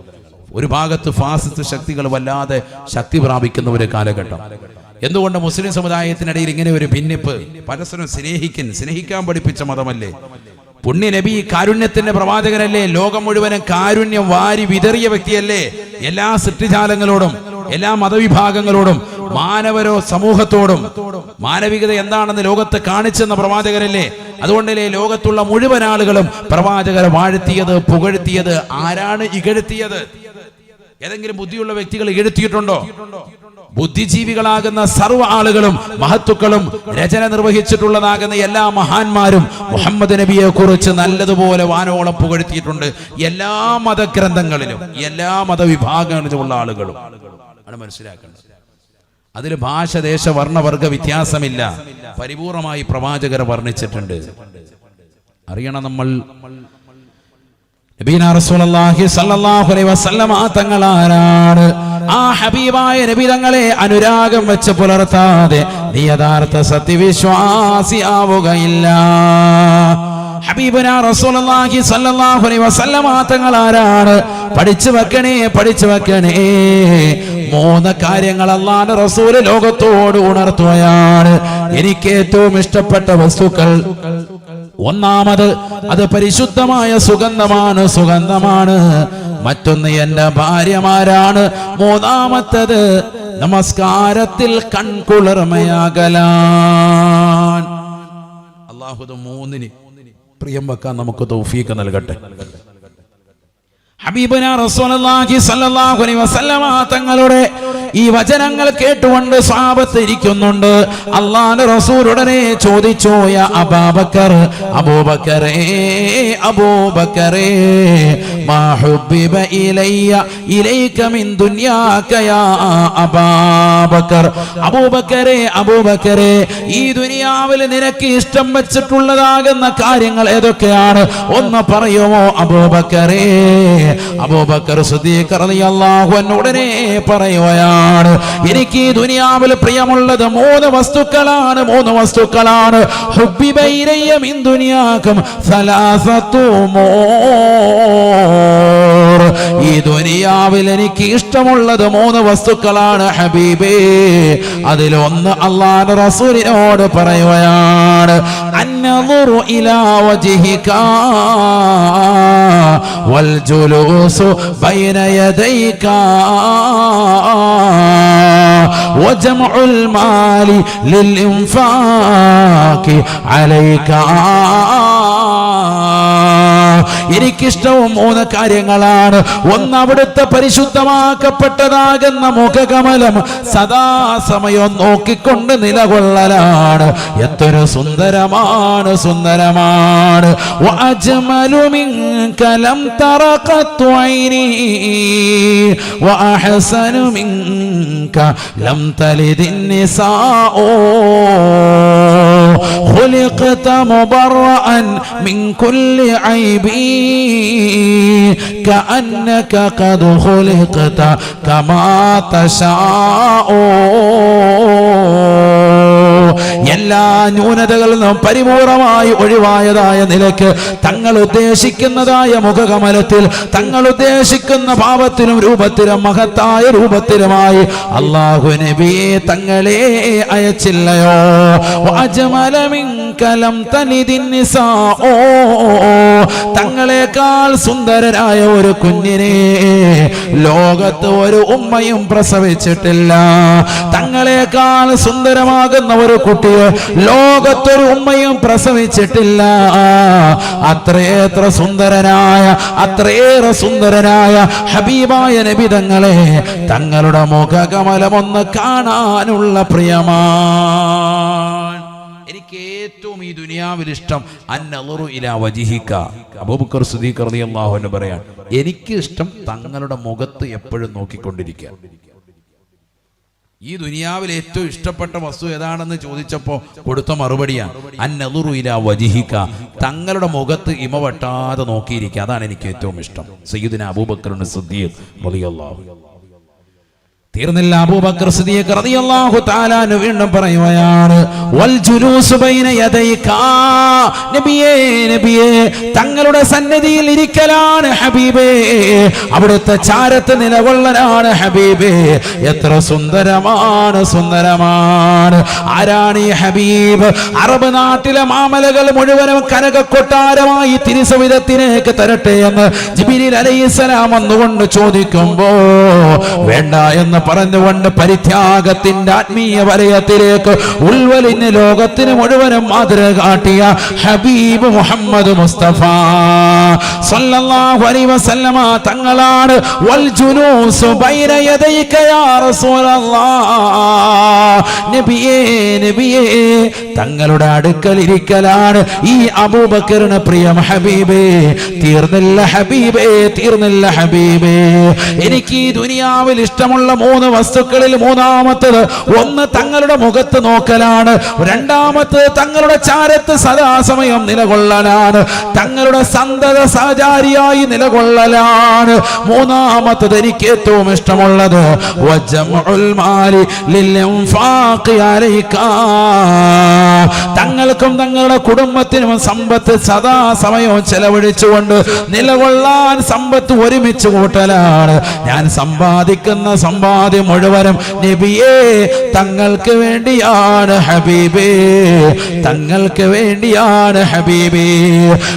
ഒരു ഭാഗത്ത് ഫാസിസ്റ്റ് ശക്തികൾ വല്ലാതെ ശക്തി പ്രാപിക്കുന്ന ഒരു കാലഘട്ടം. എന്തുകൊണ്ട് മുസ്ലിം സമുദായത്തിനിടയിൽ ഇങ്ങനെ ഒരു ഭിന്നിപ്പ്? പരസ്പരം സ്നേഹിക്കാൻ പഠിപ്പിച്ച മതമല്ലേ? പുണ്യ നബി കാരുണ്യത്തിന്റെ പ്രവാചകനല്ലേ? ലോകം മുഴുവനും കാരുണ്യം വാരി വിതറിയ വ്യക്തിയല്ലേ? എല്ലാ സൃഷ്ടിജാലങ്ങളോടും, എല്ലാ മതവിഭാഗങ്ങളോടും, മാനവരോ സമൂഹത്തോടും മാനവികത എന്താണെന്ന് ലോകത്ത് കാണിച്ചെന്ന പ്രവാചകരല്ലേ? അതുകൊണ്ടല്ലേ ലോകത്തുള്ള മുഴുവൻ ആളുകളും പ്രവാചകരെ വാഴ്ത്തിയത്, പുകഴ്ത്തിയത്? ആരാണ് ഇകഴ്ത്തിയത്? ഏതെങ്കിലും ബുദ്ധിയുള്ള വ്യക്തികൾ ഇകഴ്ത്തിയിട്ടുണ്ടോ? ബുദ്ധിജീവികളാകുന്ന സർവ്വ ആളുകളും മഹത്തുക്കളും രചന നിർവഹിച്ചിട്ടുള്ളതാകുന്ന എല്ലാ മഹാന്മാരും മുഹമ്മദ് നബിയെ കുറിച്ച് നല്ലതുപോലെ വാനോളം പുകഴ്ത്തിയിട്ടുണ്ട്. എല്ലാ മതഗ്രന്ഥങ്ങളിലും എല്ലാ മതവിഭാഗങ്ങളിലുമുള്ള ആളുകളും ആണ് മനസ്സിലാക്കേണ്ടത്. അതിൽ ഭാഷ, ദേശ, വർണ്ണവർഗ വ്യത്യാസമില്ല. പരിപൂർണമായി പ്രവാചകരെ വർണ്ണിച്ചിട്ടുണ്ട്. അറിയണം നമ്മൾ നബീന റസൂലുള്ളാഹി സ്വല്ലല്ലാഹു അലൈഹി വസല്ലം തങ്ങളാരാണ്? ആ ഹബീബായ നബി തങ്ങളെ അനുരാഗം വെച്ച് പുലർത്താതെ നീ യഥാർത്ഥ സത്യവിശ്വാസിയാവുകയില്ല. ഹബീബുനാ റസൂലുള്ളാഹി സ്വല്ലല്ലാഹു അലൈഹി വസല്ലമ തങ്ങൾ ആരാണ്? പഠിച്ചു വെക്കണേ. 3 കാര്യങ്ങൾ അല്ലാഹുവിന്റെ റസൂൽ ലോകത്തോട് ഉണർത്തുകയാണ്. എനിക്ക് ഏറ്റവും ഇഷ്ടപ്പെട്ട വസ്തുക്കൾ, ഒന്നാമത് അത് പരിശുദ്ധമായ സുഗന്ധമാണ്. മറ്റൊന്ന് എന്റെ ഭാര്യമാരാണ്. മൂന്നാമത്തത് നമസ്കാരത്തിൽ കൺകുളിർമയാകലാൻ. അല്ലാഹു ഇത് 3ന് പ്രിയം വെക്കാൻ നമുക്ക് തൗഫീഖ് നൽകട്ടെ. ഹബീബുനാ റസൂലുള്ളാഹി സ്വല്ലല്ലാഹു അലൈഹി വസല്ലമ തങ്ങളുടെ ഈ വചനങ്ങൾ കേട്ടുകൊണ്ട് സ്വഹാബത്ത് ഇരിക്കുന്നുണ്ട്. അല്ലാഹുവിന്റെ റസൂൽ ഉടനെ ചോദിച്ചു, യാ അബൂബക്കറേ മാ ഹുബ്ബിബ ഇലൈക മിൻ ദുനിയാക യാ അബൂബക്കറേ ഈ ദുനിയാവിൽ നിനക്ക് ഇഷ്ടം വെച്ചിട്ടുള്ളതാകുന്ന കാര്യങ്ങൾ ഏതൊക്കെയാണ്? ഒന്ന് പറയുമോ അബൂബക്കറേ? അബൂബക്കർ സിദ്ദീഖ് റളിയല്ലാഹു അൻഹു ഉടനെ പറയുകയാണ്, എനിക്ക് ഈ ദുനിയാവിൽ പ്രിയമുള്ളത് 3 വസ്തുക്കളാണ്. ഹുബ്ബിബ ഇലയ്യ മിൻ ദുനിയാകും സലാസത്തു മൂർ. ഈ ദുനിയാവിൽ എനിക്ക് ഇഷ്ടമുള്ളത് 3 വസ്തുക്കളാണ് ഹബീബേ. അതിലൊന്ന് അല്ലാഹുവിന്റെ റസൂലിനോട് പറയുകയാണ്, അന്നദുറു ഇലാ വജ്ഹിക വൽ ജുലൂസു ബൈന യദൈക വജംഉൽ മാലി ലിൽ ഇൻഫാഖി അലൈക. എനിക്കിഷ്ടവും 3 കാര്യങ്ങളാണ്. ഒന്ന്, അവിടുത്തെ പരിശുദ്ധമാക്കപ്പെട്ടതാകുന്ന മുഖകമലം സദാസമയം നോക്കിക്കൊണ്ട് നിലകൊള്ളലാണ്. എത്ര സുന്ദരമാണ്. വഅജ്മലു മിൻക ലം തറ ഖത്തു ഐനി വഅഹ്സനു മിൻക ലം തലിദിൻ നിസാഉ ഖുലിഖത മുബറഅൻ മിൻ കുല്ലി ഐബി كأنك قد خلقت كما تشاء. എല്ലാ ന്യൂനതകളിൽ നിന്നും പരിപൂർണമായി ഒഴിവായതായ നിലക്ക് തങ്ങൾ ഉദ്ദേശിക്കുന്നതായ മുഖകമലത്തിൽ, തങ്ങൾ ഉദ്ദേശിക്കുന്ന ഭാവത്തിലും രൂപത്തിലും മഹത്തായ രൂപത്തിലുമായി അല്ലാഹു നബിയെ തങ്ങളെ അയച്ചില്ലയോ? വഅജ്മല മിൻക ലം തലിദിൻ നിസാഉ. തങ്ങളെക്കാൾ സുന്ദരനായ ഒരു കുഞ്ഞിനെ ലോകത്ത് ഒരു ഉമ്മയും പ്രസവിച്ചിട്ടില്ല. തങ്ങളെക്കാൾ സുന്ദരമാകുന്ന ഒരു കുട്ടിയെ ലോകത്തൊരു ഉമ്മയും പ്രസവിച്ചിട്ടില്ല. അത്രയേറെ സുന്ദരനായ ഹബീബായ നബി തങ്ങളെ തങ്ങളുടെ മുഖകമലമൊന്ന് കാണാനുള്ള പ്രിയമാണ്. എനിക്ക് ഏറ്റവും ഈ ദുനിയാവിൽ ഇഷ്ടം അന്നളുറു ഇലാ വജ്ഹിക. അബൂബക്കർ സിദ്ദീഖ് റളിയല്ലാഹു അൻഹു പറയാൻ, എനിക്ക് ഇഷ്ടം തങ്ങളുടെ മുഖത്ത് എപ്പോഴും നോക്കിക്കൊണ്ടിരിക്കുക. ഈ ദുനിയാവിൽ ഏറ്റവും ഇഷ്ടപ്പെട്ട വസ്തു ഏതാണെന്ന് ചോദിച്ചപ്പോൾ കൊടുത്ത മറുപടിയാണ് അന്നളുറു ഇലാ വജ്ഹിക. തങ്ങളുടെ മുഖത്ത് ഇമ വെട്ടാതെ നോക്കിയിരിക്കുക, അതാണ് എനിക്ക് ഏറ്റവും ഇഷ്ടം. സയ്യിദുനാ അബൂബക്കർ സിദ്ദീഖ് റളിയല്ലാഹു. തീർന്നില്ല. അബൂബക്കർ സിദ്ദീഖ് റളിയല്ലാഹു തആല അൻഹു വീണ്ടും പറയുകയാണ്, വൽ ജുലൂസു ബൈന യദൈക. നബിയേ തങ്ങളുടെ സന്നിധിയിൽ ഇരിക്കലാണ് ഹബീബേ, അവിടുത്തെ ചാരത്ത് നിലകൊള്ളലാണ് ഹബീബേ. എത്ര സുന്ദരമാണ്. ആരാണ് ഈ ഹബീബ്? അറബ് നാട്ടിലെ മാമലകൾ മുഴുവനും കനകക്കൊട്ടാരമായി തിരുസവിധത്തിലേക്ക് തരട്ടെ എന്ന് ജിബ്രീൽ അലൈഹിസ്സലാം വന്നുകൊണ്ട് ചോദിക്കുമ്പോ വേണ്ട എന്ന് പറഞ്ഞുകൊണ്ട് പരിത്യാഗത്തിന്റെ ആത്മീയ വലയത്തിലേക്ക് ഉൾവലിഞ്ഞ് ലോകത്തിന് മുഴുവനും മാതൃക കാട്ടിയ ഹബീബ് മുഹമ്മദ് മുസ്തഫ സല്ലല്ലാഹു അലൈഹി വസല്ലമ തങ്ങളാണ് വൽ ജുലൂസു ബൈന യദൈക യാ റസൂലല്ലാഹ്. നബിയേ തങ്ങളുടെ അടുക്കൽ ഇരിക്കലാണ് ഈ അബൂബക്കറിന് പ്രിയം ഹബീബേ. തീർന്നില്ല ഹബീബേ. എനിക്ക് ഈ ദുനിയാവിൽ ഇഷ്ടമുള്ള 3 വസ്തുക്കളിൽ മൂന്നാമത്തത് ഒന്ന് തങ്ങളുടെ മുഖത്ത് നോക്കലാണ്, രണ്ടാമത്തത് തങ്ങളുടെ ചാരത്ത് സദാസമയം നിലകൊള്ളലാണ്, തങ്ങളുടെ സന്തത സഹചാരിയായി നിലകൊള്ളലാണ്. മൂന്നാമത്തത് എനിക്ക് ഏറ്റവും ഇഷ്ടമുള്ളത് വജമുൽ മാലി ലിൽഇൻഫാഖി അലൈക, തങ്ങൾക്കും തങ്ങളുടെ കുടുംബത്തിനും സമ്പത്ത് സദാസമയവും ചെലവഴിച്ചുകൊണ്ട് നിലകൊള്ളാൻ സമ്പത്ത് ഒരുമിച്ച് കൂട്ടലാണ്. ഞാൻ സമ്പാദിക്കുന്ന സമ്പാദ്യം മുഴുവനും നബിയേ തങ്ങൾക്ക് വേണ്ടിയാണ് ഹബീബേ, തങ്ങൾക്ക് വേണ്ടിയാണ് ഹബീബേ.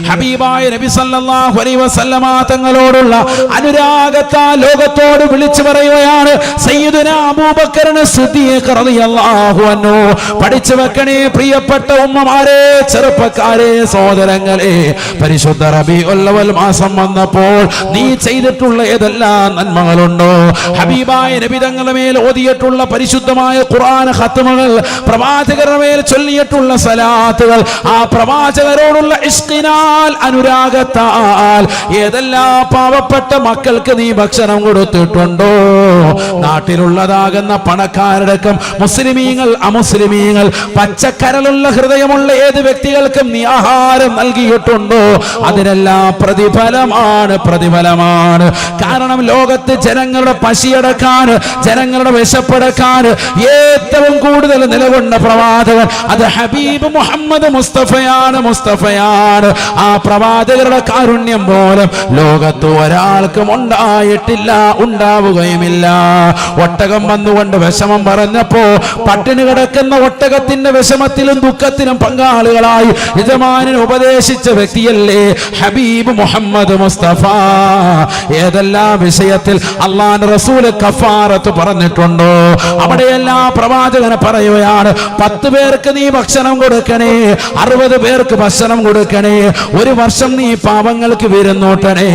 ഹബീബായ നബി സല്ലല്ലാഹു അലൈഹി വസല്ലമ തങ്ങളോടുള്ള അനുരാഗത്താൽ ലോകത്തോട് വിളിച്ചു പറയുകയാണ് സയ്യിദുനാ അബൂബക്കർ സിദ്ദീഖ് റളിയല്ലാഹു അൻഹു. പഠിച്ചു വെക്കണേ പ്രിയപ്പെട്ട ഉമ്മമാരെ, ചെറുപ്പക്കാരെ, സഹോദരങ്ങളെ, പരിശുദ്ധ റബീഉൽ അവ്വൽ മാസം വന്നപ്പോൾ നീ ചെയ്തിട്ടുള്ള ഏതെല്ലാം നന്മകളുണ്ടോ, ഹബീബായ നബി തങ്ങളുടെ മേൽ ഓതിയിട്ടുള്ള പരിശുദ്ധമായ ഖുർആൻ ഖത്മുകൾ, പ്രവാചകരുടെ മേൽ ചൊല്ലിയിട്ടുള്ള സലാത്തുകൾ, ആ പ്രവാചകരോടുള്ള ഇഷ്കിനാൽ അനുരാഗത്താൽ ഏതെല്ലാം പാവപ്പെട്ട മക്കൾക്ക് നീ ഭക്ഷണം കൊടുത്തിട്ടുണ്ടോ, നാട്ടിലുള്ളതാകുന്ന പണക്കാരടക്കം മുസ്ലിമീങ്ങൾ അമുസ്ലിമീങ്ങൾ പച്ചക്കരലുള്ള ഹൃദയമുള്ള ഏത് വ്യക്തികൾക്കും നീ ആഹാരം നൽകിയിട്ടുണ്ടോ, അതിനെല്ലാം പ്രതിഫലമാണ്. കാരണം ലോകത്ത് ജനങ്ങളുടെ പശിയടക്കാൻ, ജനങ്ങളുടെ വിശപ്പടക്കാൻ ഏറ്റവും കൂടുതൽ നിലകൊണ്ട പ്രവാചകൻ അത് ഹബീബ് മുഹമ്മദ് മുസ്തഫയാണ്. ആ പ്രവാചകരുടെ കാരുണ്യം പോലും ലോകത്ത് ഒരാൾക്കും ഉണ്ടായിട്ടില്ല, ഉണ്ടാവുകയുമില്ല. ഒട്ടകം വന്നുകൊണ്ട് വിഷമം പറഞ്ഞപ്പോ പട്ടിണി കിടക്കുന്ന ഒട്ടകത്തിന്റെ വിഷമത്തിലും ദുഃഖത്തിലും പങ്കാളികളായി യജമാനൻ ഉപദേശിച്ച വ്യക്തിയല്ലേ ഹബീബ് മുഹമ്മദ് മുസ്തഫ. ഏതെല്ലാം വിഷയത്തിൽ അല്ലാഹുവിന്റെ റസൂൽ കഫാറത്ത് പറഞ്ഞിട്ടുണ്ടോ അവിടെയെല്ലാം പ്രവാചകന് പറയുകയാണ് 10 പേർക്ക് നീ ഭക്ഷണം കൊടുക്കണേ, 60 പേർക്ക് ഭക്ഷണം കൊടുക്കണേ, 1 വർഷം നീ പാവങ്ങൾക്ക് വിരുന്നൂട്ടണേ.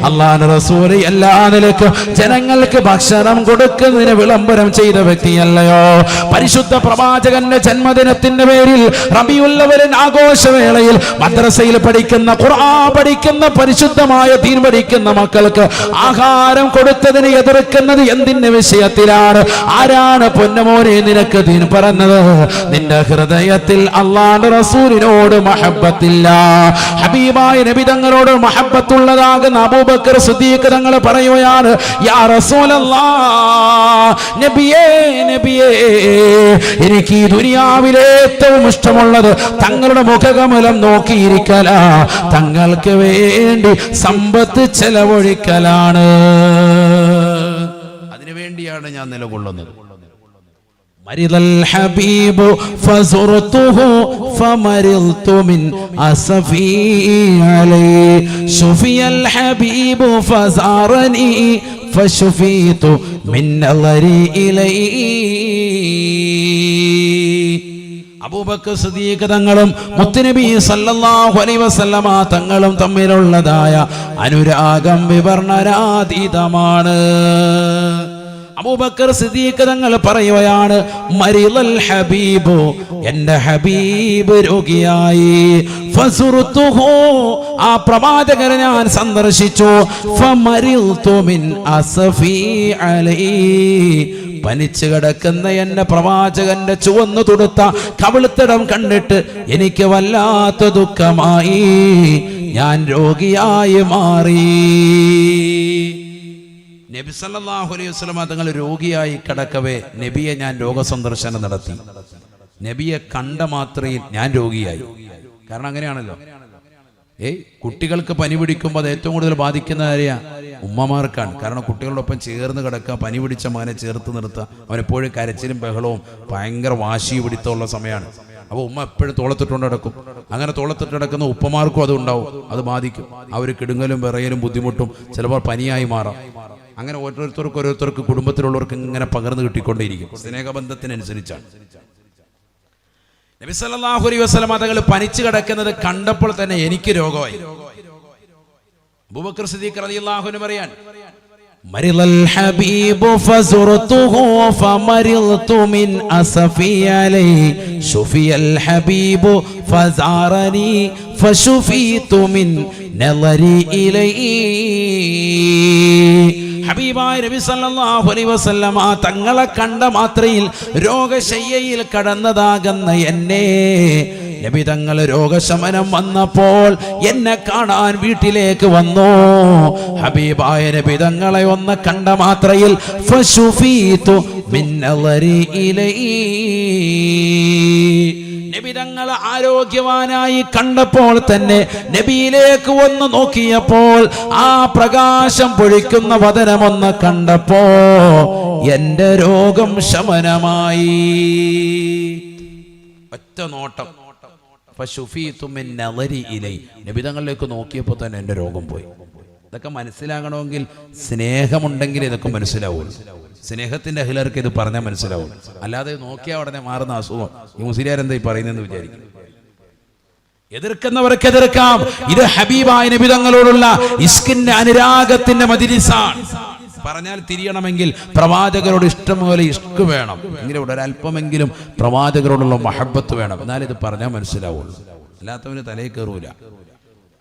അല്ലാഹുവിന്റെ റസൂൽ എല്ലാ നിലയ്ക്കും ജനങ്ങൾക്ക് ഭക്ഷണം കൊടുക്കുന്നതിന് വിളംബരം ചെയ്ത വ്യക്തിയല്ലയോ. പരിശുദ്ധ പ്രവാചകന്റെ ജന്മദിനത്തിന്റെ പേരിൽ റബീഉൽ അവ്വൽ ആഘോഷവേളയിൽ മദ്രസയിൽ പഠിക്കുന്ന ഖുർആൻ പഠിക്കുന്ന പരിശുദ്ധമായ ദീൻ പഠിക്കുന്ന മക്കൾക്ക് ആഹാരം കൊടുത്തതിന് എതിർക്കുന്നത് എന്തിന്റെ വിഷയത്തിലാണ്? ആരാണ് പൊന്നമോനെ നിനക്ക് ദീൻ പറഞ്ഞത്? നിന്റെ ഹൃദയത്തിൽ അല്ലാഹുവിന്റെ റസൂലിനോട് മഹബ്ബത്തില്ല, ഹബീബായ നബി തങ്ങളോട് മഹബ്ബത്തുള്ളതാകുന്ന അബൂബക്കർ സിദ്ദീഖ് തങ്ങൾ പറയുകയാണ് യാ റസൂലല്ലാഹ്, നബിയേ എനിക്ക് ഈ ദുനിയാവിലെ ഏറ്റവും ഇഷ്ടമുള്ളത് തങ്ങളുടെ മുഖകമലം നോക്കിയിരിക്കല, തങ്ങൾക്ക് വേണ്ടി സമ്പത്ത് ചെലവഴിക്കലാണ്. അതിനുവേണ്ടിയാണ് ഞാൻ നിലകൊള്ളുന്നത്. മരിദൽ ഹബീബു ഫസുർതുഹു ഫമരിൽതു മിൻ അസഫി അലൈഹി ശുഫിയൽ ഹബീബു ഫസാറനി ഫശുഫീതു മിൻ നളരി ഇലൈഹി. അബൂബക്കർ സിദ്ദീഖ് തങ്ങളും മുത്തുനബി സല്ലല്ലാഹു അലൈഹി വസല്ലമ തങ്ങളും തമ്മിലുള്ളതായ അനുരാഗം വിവർണനാതീതമാണ്. അബൂബക്കർ സിദ്ദീഖ് തങ്ങൾ പറയുകയാണ് മരിദൽ ഹബീബു, എന്റെ ഹബീബ് രോഗിയായി, ഫസുർതുഹു, ആ പ്രവാചകനെ ഞാൻ സന്ദർശിച്ചു, ഫമരിൽതു മിൻ അസഫി അലൈഹി, പനിച്ചു കിടക്കുന്ന എന്റെ പ്രവാചകന്റെ ചുവന്നു തുടുത്ത കവിളുത്തിടം കണ്ടിട്ട് എനിക്ക് വല്ലാത്ത ദുഃഖമായി, ഞാൻ രോഗിയായി മാറി. നബി സല്ലല്ലാഹു അലൈഹി വസല്ലം തങ്ങൾ രോഗിയായി കിടക്കവേ നബിയെ ഞാൻ രോഗസന്ദർശനം നടത്തി. നബിയെ കണ്ട മാത്രയിൽ ഞാൻ രോഗിയായി. കാരണം അങ്ങനെയാണല്ലോ. കുട്ടികൾക്ക് പനി പിടിക്കുമ്പോൾ അത് ഏറ്റവും കൂടുതൽ ബാധിക്കുന്ന ആരെയാ? ഉമ്മമാർക്കാണ്. കാരണം കുട്ടികളോടൊപ്പം ചേർന്ന് കിടക്കുക, പനി പിടിച്ച മകനെ ചേർത്ത് നിർത്തുക, അവനെപ്പോഴും കരച്ചിലും ബഹളവും ഭയങ്കര വാശി പിടിത്തമുള്ള സമയമാണ്. അപ്പോൾ ഉമ്മ എപ്പോഴും തോളത്തിട്ടുകൊണ്ട് കിടക്കും. അങ്ങനെ തോളത്തിട്ട് കിടക്കുന്ന ഉപ്പമാർക്കും അത് ഉണ്ടാവും, അത് ബാധിക്കും. അവർ കിടുങ്ങലും വിറയലും ബുദ്ധിമുട്ടും ചിലപ്പോൾ പനിയായി മാറാം. അങ്ങനെ ഓരോരുത്തർക്ക് കുടുംബത്തിലുള്ളവർക്ക് ഇങ്ങനെ പകർന്നു കിട്ടിക്കൊണ്ടേയിരിക്കും. സ്നേഹബന്ധത്തിനനുസരിച്ചാണ്. നബി സല്ലല്ലാഹു അലൈഹി വസല്ലം തങ്ങൾ പനിച്ചു കിടക്കുന്നത് കണ്ടപ്പോൾ തന്നെ എനിക്ക് രോഗമായി. അബൂബക്കർ സിദ്ദീഖ് റളിയല്ലാഹു അൻഹു പറയാൻ മരിദൽ ഹബീബു ഫസുർതുഹു ഫമരിൽതു മിൻ അസഫി അലൈഹി ശുഫിയൽ ഹബീബു ഫസാറനി ഫശുഫീതു മിൻ നളരി ഇലൈഹി. ഹബീബായ നബി സല്ലല്ലാഹു അലൈഹി വസല്ലമ തങ്ങളെ കണ്ട മാത്രയിൽ രോഗശയ്യയിൽ കടന്നതാകുന്ന എന്നെ നബി തങ്ങൾ രോഗശമനം വന്നപ്പോൾ എന്നെ കാണാൻ വീട്ടിലേക്ക് വന്നു. ഹബീബായ നബി തങ്ങളെ ഒന്ന് കണ്ട മാത്രയിൽ ഫശുഫീതു മിൻ നളരി ഇലൈഹി, നബി തങ്ങൾ ആരോഗ്യവാനായി കണ്ടപ്പോൾ തന്നെ നബിയിലേക്ക് ഒന്ന് നോക്കിയപ്പോൾ ആ പ്രകാശം പൊഴിക്കുന്ന വദനമൊന്ന് കണ്ടപ്പോ എന്റെ രോഗം ശമനമായി. ഒറ്റ നോട്ടം. നബി തങ്ങളിലേക്ക് നോക്കിയപ്പോൾ തന്നെ എന്റെ രോഗം പോയി. ഇതൊക്കെ മനസ്സിലാകണമെങ്കിൽ സ്നേഹമുണ്ടെങ്കിൽ ഇതൊക്കെ മനസ്സിലാവുള്ളൂ. സ്നേഹത്തിന്റെ അഹിലർക്ക് ഇത് പറഞ്ഞാൽ മനസ്സിലാവും. അല്ലാതെ നോക്കിയാൽ ഉടനെ മാറുന്ന അസുഖം ഈ മുസ്ലിയാരെന്താ ഈ പറയുന്നതെന്ന് വിചാരിക്കും. എതിർക്കുന്നവർക്ക് എതിർക്കാം. ഇത് ഹബീബായ നബി തങ്ങളോടുള്ള ഇസ്കിന്റെ അനുരാഗത്തിന്റെ മജ്‌ലിസാണ്. പറഞ്ഞാൽ തിരിയണമെങ്കിൽ പ്രവാചകരോട് ഇഷ്ടം പോലെ ഇഷ്ക് വേണം. എങ്കിലും ഒരല്പമെങ്കിലും പ്രവാചകരോടുള്ള മഹബത്ത് വേണം. എന്നാലും ഇത് പറഞ്ഞാൽ മനസ്സിലാവുള്ളൂ. അല്ലാത്തവന് തലയിൽ കയറൂല.